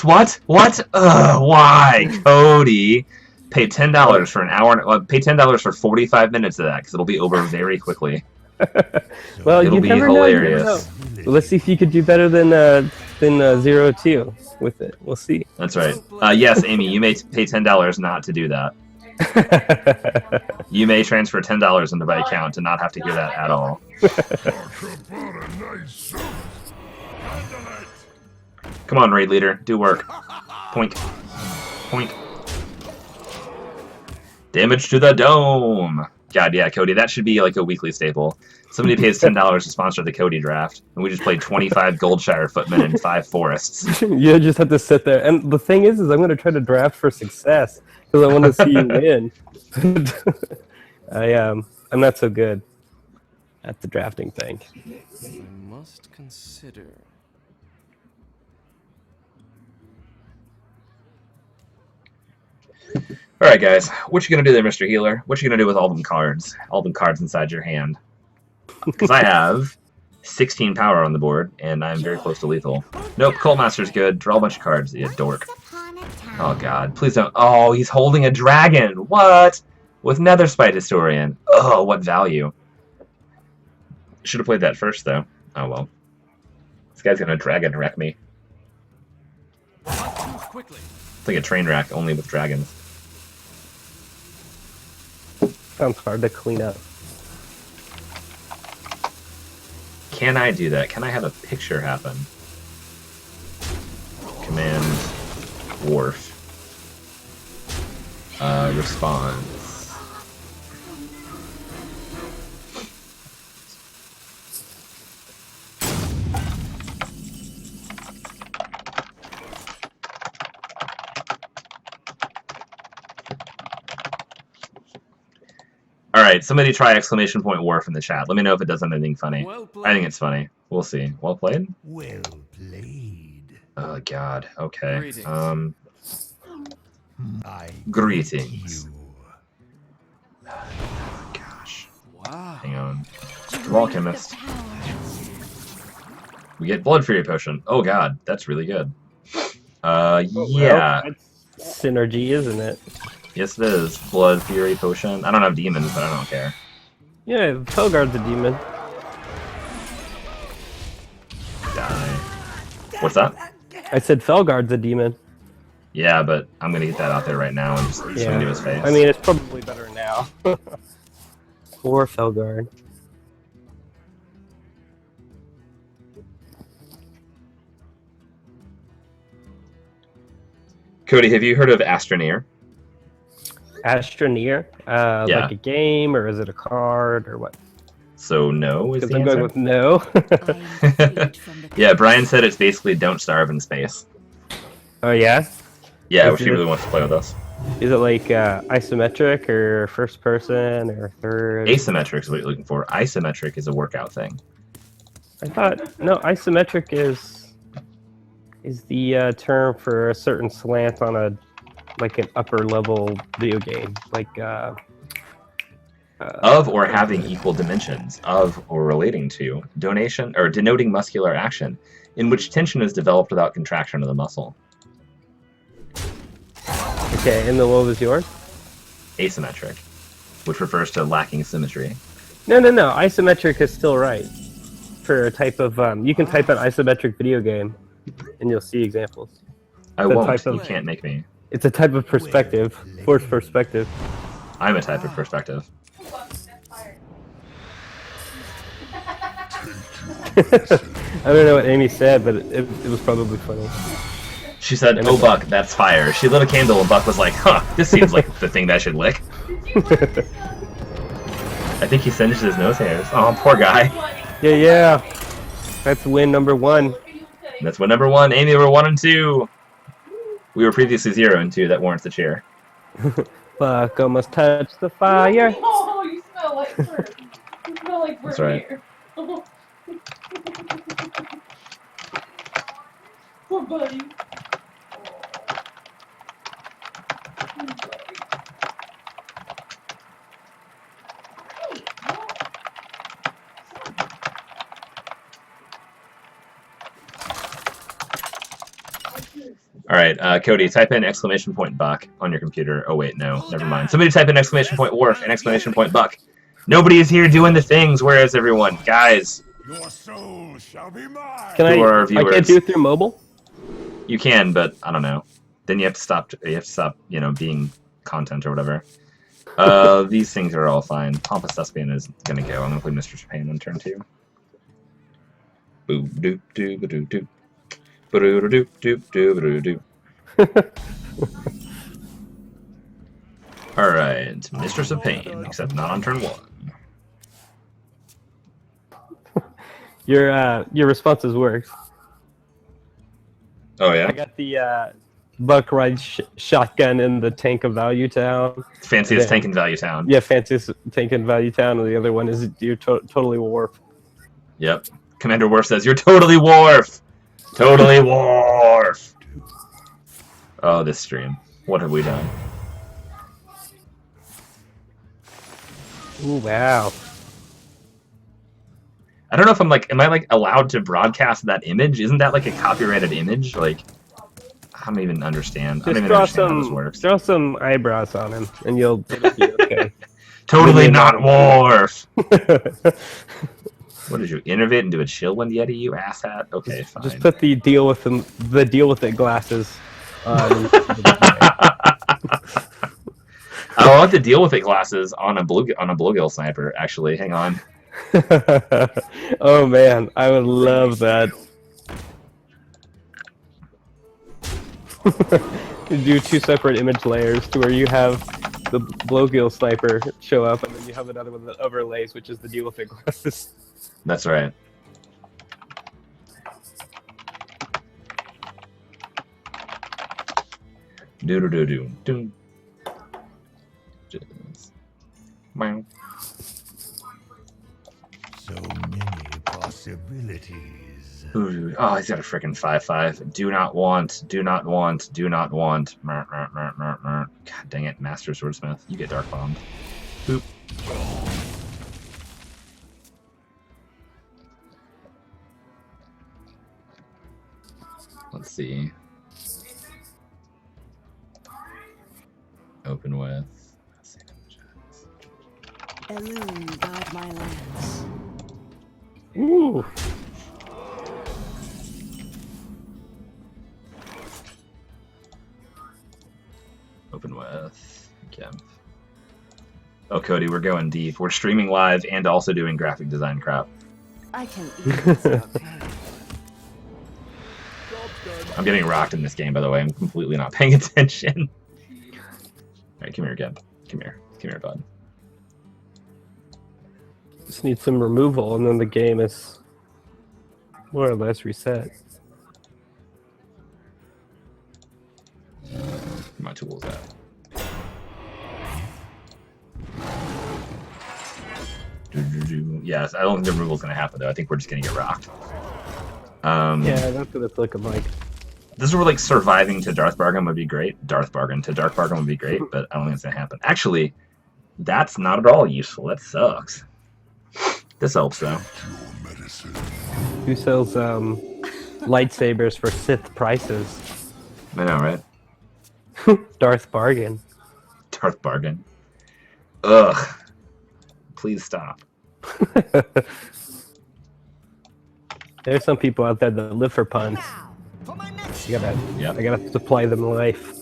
[SPEAKER 1] Cody? Pay $10 for an hour. Pay $10 for 45 minutes of that, because it'll be over very quickly.
[SPEAKER 3] Well,
[SPEAKER 1] It'll
[SPEAKER 3] you
[SPEAKER 1] be
[SPEAKER 3] never
[SPEAKER 1] hilarious.
[SPEAKER 3] know. Well, let's see if you could do better than 0-2 with it. We'll see.
[SPEAKER 1] That's right. Yes, Amy, you may pay $10 not to do that. You may transfer $10 into my account to not have to hear that at all. Come on, raid leader, do work. Point. Damage to the dome. God, yeah, Cody, that should be like a weekly staple. Somebody pays $10 to sponsor the Cody draft, and we just played 25 Goldshire footmen and 5 forests.
[SPEAKER 3] You just have to sit there. And the thing is I'm going to try to draft for success because I want to see you win. I'm not so good at the drafting thing.
[SPEAKER 7] I must consider.
[SPEAKER 1] Alright, guys, what you gonna do there, Mr. Healer? What you gonna do with all them cards? All them cards inside your hand? Because I have 16 power on the board, and I'm very close to lethal. Nope, Cult Master's good. Draw a bunch of cards, you dork. Oh god, please don't. Oh, he's holding a dragon! What? With Netherspite Historian. Oh, what value. Should have played that first, though. Oh well. This guy's gonna dragon wreck me.
[SPEAKER 7] Quickly.
[SPEAKER 1] It's like a train wreck, only with dragons.
[SPEAKER 3] Sounds hard to clean up.
[SPEAKER 1] Can I do that? Can I have a picture happen? Command Wharf. Response. Alright, somebody try !Wharf in the chat. Let me know if it does anything funny.
[SPEAKER 7] Well played.
[SPEAKER 1] I think it's funny. We'll see. Well played?
[SPEAKER 5] Well played.
[SPEAKER 1] Oh god, okay.
[SPEAKER 7] Greetings.
[SPEAKER 1] Greetings. Gosh.
[SPEAKER 7] Wow.
[SPEAKER 1] Hang on. Alchemist. We get Blood Fury Potion. Oh god, that's really good. Yeah.
[SPEAKER 3] Well, that's synergy, isn't it?
[SPEAKER 1] Yes, it is. Blood Fury Potion. I don't have demons, but I don't care.
[SPEAKER 3] Yeah, Felguard's a demon.
[SPEAKER 1] Die. What's that?
[SPEAKER 3] I said Felguard's a demon.
[SPEAKER 1] Yeah, but I'm gonna get that out there right now and just swing to his face.
[SPEAKER 3] I mean, it's probably better now. Or Felguard.
[SPEAKER 1] Cody, have you heard of Astroneer?
[SPEAKER 3] Astroneer?
[SPEAKER 1] Yeah.
[SPEAKER 3] Like a game, or is it a card, or what?
[SPEAKER 1] So no is
[SPEAKER 3] Because
[SPEAKER 1] the
[SPEAKER 3] I'm going
[SPEAKER 1] answer.
[SPEAKER 3] with no.
[SPEAKER 6] I am freed from the
[SPEAKER 1] Yeah, Brian said it's basically Don't Starve in space.
[SPEAKER 3] Oh yeah?
[SPEAKER 1] Yeah,
[SPEAKER 3] Is
[SPEAKER 1] she
[SPEAKER 3] it-
[SPEAKER 1] really wants to play with us.
[SPEAKER 3] Is it like isometric or first person or third?
[SPEAKER 1] Asymmetric is what you're looking for. Isometric is a workout thing.
[SPEAKER 3] I thought no, isometric is the term for a certain slant on a like an upper level video game, like
[SPEAKER 1] Of or having equal dimensions, of or relating to, donation or denoting muscular action, in which tension is developed without contraction of the muscle.
[SPEAKER 3] okay. And then what was yours?
[SPEAKER 1] Asymmetric, which refers to lacking symmetry.
[SPEAKER 3] No. Isometric is still right for a type of. You can type in isometric video game, and you'll see examples.
[SPEAKER 1] I
[SPEAKER 3] The
[SPEAKER 1] won't.
[SPEAKER 3] type of-
[SPEAKER 1] You can't make me.
[SPEAKER 3] It's a type of perspective, forced perspective.
[SPEAKER 1] I'm a type of perspective.
[SPEAKER 3] I don't know what Amy said, but it was probably funny.
[SPEAKER 1] She said, "Oh, Buck, that's fire." She lit a candle, and Buck was like, "Huh, this seems like the thing that I should lick." I think he singed his nose hairs. Oh, poor guy.
[SPEAKER 3] Yeah. That's win number 1.
[SPEAKER 1] That's what number 1. Amy, we're 1 and 2. We were previously 0 and 2. That warrants a cheer.
[SPEAKER 3] Buck almost touched the fire.
[SPEAKER 2] Oh, you smell like burnt. You smell like burnt
[SPEAKER 1] That's right.
[SPEAKER 2] hair. Poor buddy.
[SPEAKER 1] All right, Cody, type in exclamation point Buck on your computer. Oh wait, no, never mind. Somebody type in exclamation point Worf and exclamation point Buck. Nobody is here doing the things. Where is everyone, guys?
[SPEAKER 4] Your soul shall be mine.
[SPEAKER 3] Can
[SPEAKER 1] Who are our
[SPEAKER 3] I can't
[SPEAKER 1] viewers?
[SPEAKER 3] do it through mobile?
[SPEAKER 1] You can, but I don't know. Then you have to stop. You have to stop. You know, being content or whatever. These things are all fine. Pompous Thespian is gonna go. I'm gonna play Mr. Japan on turn 2. Boop doop doop doop doop. Ba-doo-doo-doop doop doop doop. All right, Mistress of Pain, except not on turn 1.
[SPEAKER 3] Your responses worked.
[SPEAKER 1] Oh
[SPEAKER 3] I
[SPEAKER 1] yeah,
[SPEAKER 3] got the Buck rides shotgun in the tank of Value Town.
[SPEAKER 1] fanciest
[SPEAKER 3] Yeah.
[SPEAKER 1] tank in Value Town.
[SPEAKER 3] Yeah, fanciest tank in Value Town, and the other one is you're totally Warp.
[SPEAKER 1] Yep. Commander Worf says, "You're totally Worf! Totally Worf!" Oh, this stream. What have we done?
[SPEAKER 3] Ooh, wow.
[SPEAKER 1] I don't know if I'm like, am I like allowed to broadcast that image? Isn't that like a copyrighted image? Like, I don't even understand. I don't
[SPEAKER 3] Just
[SPEAKER 1] even
[SPEAKER 3] draw
[SPEAKER 1] understand how this works.
[SPEAKER 3] throw some eyebrows on him, and it'll be okay.
[SPEAKER 1] Totally not Worf! What did you innovate into a Chillwind Yeti, you asshat? Okay, fine.
[SPEAKER 3] Just put the deal with it glasses on.
[SPEAKER 1] I want the deal with it glasses on a bluegill sniper. Actually, hang on.
[SPEAKER 3] Oh man, I would love that. You do 2 separate image layers to where you have the blowgill sniper show up, and then you have another one that overlays, which is the deal with it glasses.
[SPEAKER 1] That's right. Do do do do do. Just. Meow.
[SPEAKER 4] So many possibilities.
[SPEAKER 1] Ooh, oh, he's got a freaking 5/5. Do not want. Do not want. Do not want. Mer, mer, mer, mer, mer. God dang it, Master Swordsmith. You get dark bombed. Boop. Let's see. Open with.
[SPEAKER 6] Elune, guard my lands.
[SPEAKER 3] Ooh.
[SPEAKER 1] Open with. Kemp. Oh, Cody, we're going deep. We're streaming live and also doing graphic design crap.
[SPEAKER 6] I can eat this, okay?
[SPEAKER 1] I'm getting rocked in this game, by the way. I'm completely not paying attention. Alright, come here again. Come here. Come here, bud.
[SPEAKER 3] Just need some removal, and then the game is more or less reset.
[SPEAKER 1] Where my tools at? Yes, I don't think the removal's gonna happen though. I think we're just gonna get rocked.
[SPEAKER 3] Yeah, that's what it's looking like.
[SPEAKER 1] This is where like surviving to Darth Bargain would be great. Darth Bargain to Dark Bargain would be great, but I don't think it's gonna happen. Actually, that's not at all useful. That sucks. This helps though.
[SPEAKER 3] Who sells lightsabers for Sith prices?
[SPEAKER 1] I know, right?
[SPEAKER 3] Darth Bargain.
[SPEAKER 1] Darth Bargain. Ugh. Please stop.
[SPEAKER 3] There's some people out there that live for puns.
[SPEAKER 5] For my next
[SPEAKER 3] You gotta,
[SPEAKER 1] Yep.
[SPEAKER 3] I gotta supply them life.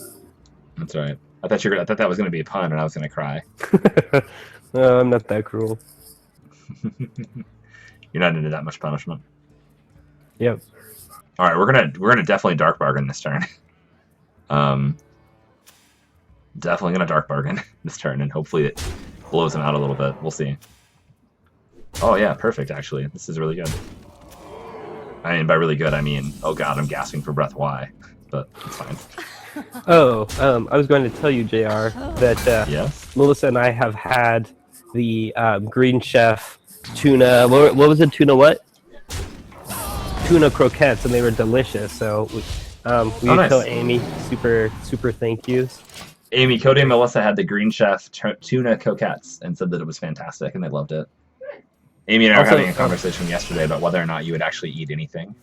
[SPEAKER 1] That's right. I thought that was gonna be a pun, and I was gonna cry.
[SPEAKER 3] No, I'm not that cruel.
[SPEAKER 1] You're not into that much punishment.
[SPEAKER 3] Yep.
[SPEAKER 1] All right, we're gonna definitely Dark Bargain this turn. Definitely gonna Dark Bargain this turn, and hopefully it blows him out a little bit. We'll see. Oh yeah, perfect. Actually, this is really good. I mean, by really good, I mean, oh god, I'm gasping for breath. Why? But it's fine.
[SPEAKER 3] Oh, I was going to tell you, JR, that
[SPEAKER 1] Yes.
[SPEAKER 3] Melissa and I have had the Green Chef tuna. What was it? Tuna what? Tuna croquettes, and they were delicious. So we
[SPEAKER 1] nice.
[SPEAKER 3] tell Amy super thank yous.
[SPEAKER 1] Amy, Cody, and Melissa had the Green Chef tuna coquettes and said that it was fantastic, and they loved it. Amy and I were
[SPEAKER 3] Also-
[SPEAKER 1] having a conversation yesterday about whether or not you would actually eat anything.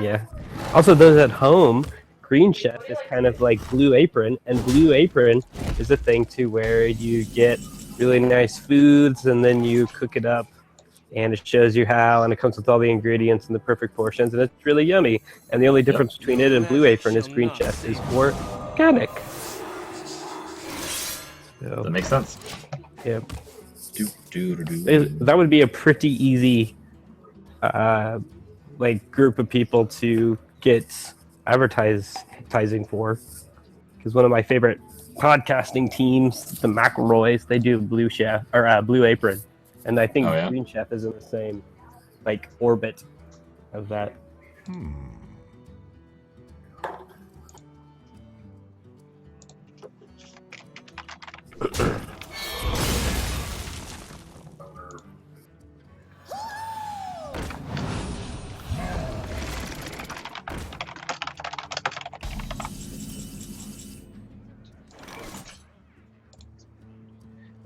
[SPEAKER 3] Yeah. Also, those at home, Green Chef is kind of like Blue Apron, and Blue Apron is a thing too where you get really nice foods and then you cook it up, and it shows you how, and it comes with all the ingredients and the perfect portions, and it's really yummy. And the only difference between it and Blue Apron is Green Chef is organic.
[SPEAKER 1] That
[SPEAKER 3] So,
[SPEAKER 1] makes sense.
[SPEAKER 3] yeah.
[SPEAKER 1] Do.
[SPEAKER 3] That would be a pretty easy like group of people to get advertising for, because one of my favorite podcasting teams, the McElroys, they do Blue Chef or Blue Apron, and I think
[SPEAKER 1] Oh, yeah?
[SPEAKER 3] Green Chef is in the same like orbit of that.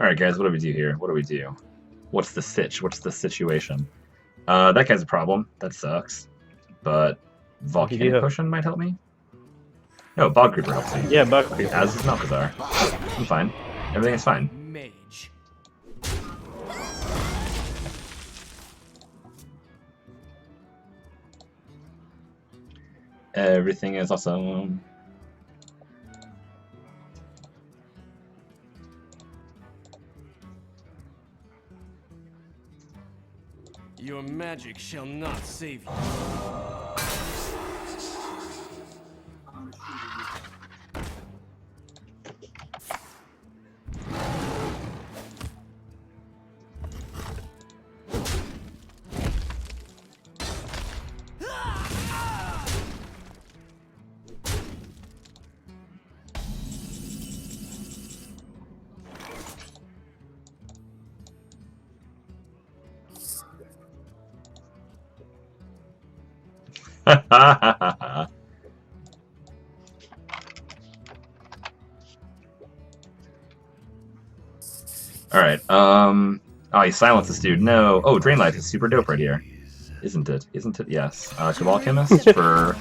[SPEAKER 1] All right, guys, what do we do here? What do we do? What's the sitch? What's the situation? That guy's a problem. That sucks. But Volcanic
[SPEAKER 3] Yeah.
[SPEAKER 1] Potion might help me? No, Bog Creeper helps me.
[SPEAKER 3] Yeah, Buck Creeper.
[SPEAKER 1] As is Malkazar. I'm fine. Everything is fine.
[SPEAKER 7] Mage.
[SPEAKER 1] Everything is awesome.
[SPEAKER 7] Your magic shall not save you.
[SPEAKER 1] Alright, oh, he silenced this dude. No. Oh, Drain Life is super dope right here. Isn't it? Isn't it? Yes. Cabal Chemist for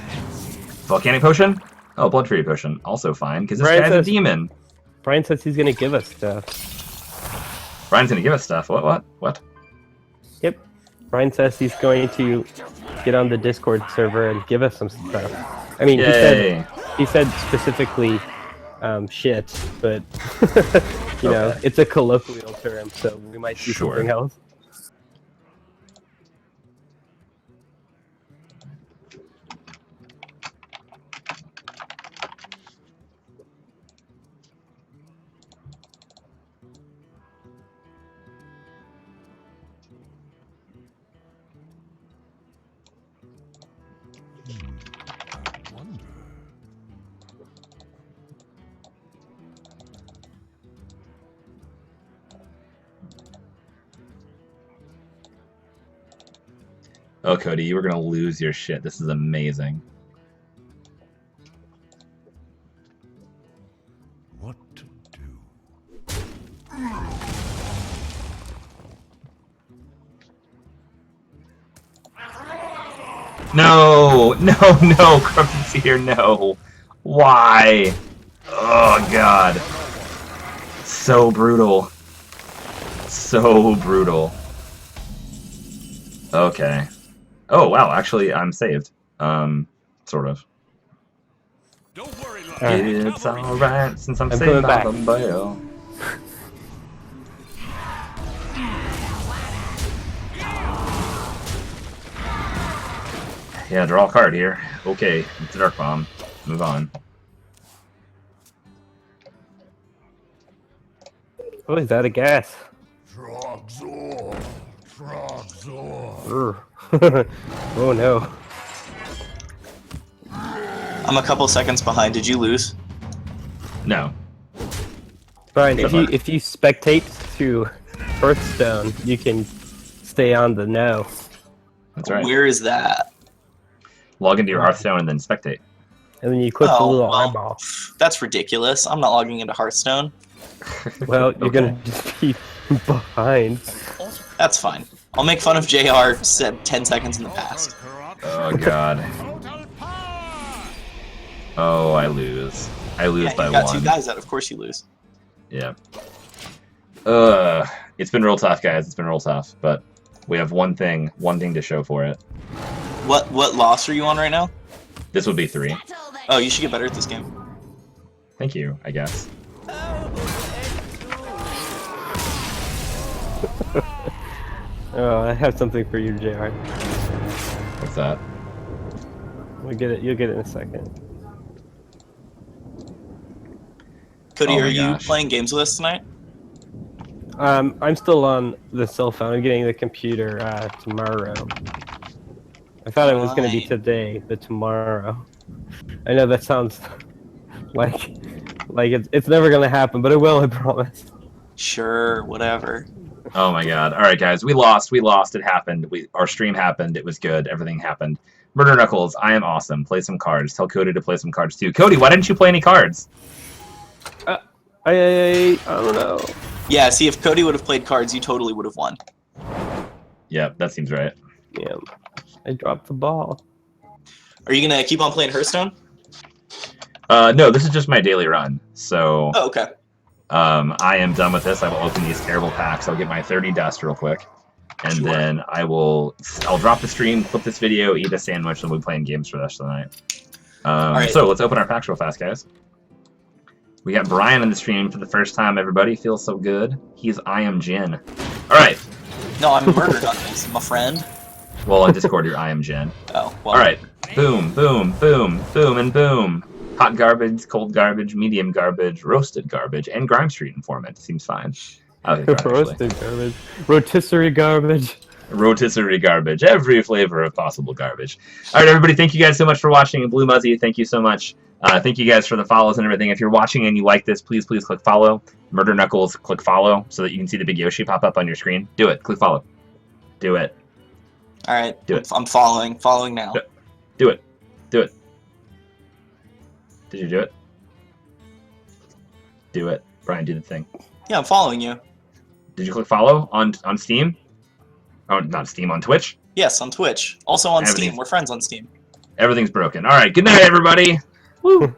[SPEAKER 1] Volcanic Potion? Oh, Blood Fury Potion. Also fine, because this
[SPEAKER 3] Brian
[SPEAKER 1] guy's a
[SPEAKER 3] says-
[SPEAKER 1] demon.
[SPEAKER 3] Brian says he's gonna give us stuff.
[SPEAKER 1] Brian's gonna give us stuff. What?
[SPEAKER 3] Yep. Brian says he's going to get on the Discord server and give us some stuff. I mean,
[SPEAKER 1] Yay.
[SPEAKER 3] he said specifically shit, but you know,
[SPEAKER 1] Okay.
[SPEAKER 3] it's a colloquial term, so we might see
[SPEAKER 1] Sure.
[SPEAKER 3] something else.
[SPEAKER 1] Oh, Cody, you were gonna lose your shit. This is amazing.
[SPEAKER 4] What to do?
[SPEAKER 1] No, Crumpet's here, no. Why? Oh, God. So brutal. So brutal. Okay. Oh, wow, actually, I'm saved. Sort of.
[SPEAKER 7] Don't worry, love.
[SPEAKER 3] Alright.
[SPEAKER 1] It's alright since I'm
[SPEAKER 3] I'm
[SPEAKER 1] saved
[SPEAKER 3] coming
[SPEAKER 1] by
[SPEAKER 3] back.
[SPEAKER 1] the bell. Yeah, draw a card here. Okay, it's a Dark Bomb. Move on.
[SPEAKER 3] Oh, is that a gas?
[SPEAKER 4] Trogzor! Trogzor!
[SPEAKER 3] Urgh. Oh no.
[SPEAKER 9] I'm a couple seconds behind. Did you lose?
[SPEAKER 1] No.
[SPEAKER 3] Brian,
[SPEAKER 1] So
[SPEAKER 3] if you spectate through Hearthstone, you can stay on the no.
[SPEAKER 1] That's right.
[SPEAKER 9] Where is that?
[SPEAKER 1] Log into your Hearthstone and then spectate.
[SPEAKER 3] And then you click the
[SPEAKER 9] Oh,
[SPEAKER 3] little
[SPEAKER 9] well.
[SPEAKER 3] eyeball.
[SPEAKER 9] That's ridiculous. I'm not logging into Hearthstone.
[SPEAKER 3] Well, you're
[SPEAKER 1] Okay.
[SPEAKER 3] gonna just be behind.
[SPEAKER 9] That's fine. I'll make fun of JR said 10 seconds in the past.
[SPEAKER 1] Oh, God.
[SPEAKER 7] Total power!
[SPEAKER 1] Oh, I lose. I lose
[SPEAKER 9] Yeah,
[SPEAKER 1] by
[SPEAKER 9] you got
[SPEAKER 1] one.
[SPEAKER 9] two guys out. Of course you lose.
[SPEAKER 1] Yeah. It's been real tough, guys. It's been real tough, but we have one thing to show for it.
[SPEAKER 9] What loss are you on right now?
[SPEAKER 1] This would be 3.
[SPEAKER 9] Oh, you should get better at this game.
[SPEAKER 1] Thank you, I guess.
[SPEAKER 3] Oh, I have something for you, JR.
[SPEAKER 1] What's that?
[SPEAKER 3] We'll get it. You'll get it in a second.
[SPEAKER 9] Cody,
[SPEAKER 1] Oh my
[SPEAKER 9] are you
[SPEAKER 1] gosh.
[SPEAKER 9] playing games with us tonight?
[SPEAKER 3] I'm still on the cell phone. I'm getting the computer tomorrow. I thought it was going to be
[SPEAKER 9] Fine.
[SPEAKER 3] today, but tomorrow. I know that sounds like it's never going to happen, but it will. I promise.
[SPEAKER 9] Sure, whatever.
[SPEAKER 1] Oh my God! All right, guys, we lost. It happened. Our stream happened. It was good. Everything happened. Murder Knuckles, I am awesome. Play some cards. Tell Cody to play some cards too. Cody, why didn't you play any cards?
[SPEAKER 3] I don't know.
[SPEAKER 9] Yeah, see, if Cody would have played cards, you totally would have won.
[SPEAKER 1] Yeah, that seems right.
[SPEAKER 3] Yeah, I dropped the ball.
[SPEAKER 9] Are you gonna keep on playing Hearthstone?
[SPEAKER 1] No, this is just my daily run. So
[SPEAKER 9] Oh, okay.
[SPEAKER 1] I am done with this. I will open these terrible packs. I'll get my 30 dust real quick, and
[SPEAKER 9] Sure.
[SPEAKER 1] then I'll drop the stream, clip this video, eat a sandwich, and we'll be playing games for the rest of the night.
[SPEAKER 9] right.
[SPEAKER 1] So let's open our packs real fast, guys. We got Brian in the stream for the first time. Everybody feels so good. He's I am Jin. All right.
[SPEAKER 9] No, I'm Murder Knuckles, my friend.
[SPEAKER 1] Well, on Discord, you're I am Jin.
[SPEAKER 9] Oh, well.
[SPEAKER 1] All right. Boom, boom, boom, boom, and boom. Hot garbage, cold garbage, medium garbage, roasted garbage, and Grime Street informant. Seems fine. I like Grime, actually.
[SPEAKER 3] Roasted garbage, rotisserie garbage.
[SPEAKER 1] Rotisserie garbage, every flavor of possible garbage. All right, everybody, thank you guys so much for watching. Blue Muzzy, thank you so much. Thank you guys for the follows and everything. If you're watching and you like this, please click follow. Murder Knuckles, click follow so that you can see the big Yoshi pop up on your screen. Do it. Click follow. Do it.
[SPEAKER 9] All right.
[SPEAKER 1] Do it.
[SPEAKER 9] I'm following now.
[SPEAKER 1] Do it. Do it. Did you do it? Do it. Brian, do the thing.
[SPEAKER 9] Yeah, I'm following you.
[SPEAKER 1] Did you click follow on Steam? Oh, not Steam, on Twitch?
[SPEAKER 9] Yes, on Twitch. Also on
[SPEAKER 1] Everything.
[SPEAKER 9] Steam. We're friends on Steam.
[SPEAKER 1] Everything's broken. All right, good night, everybody. Woo.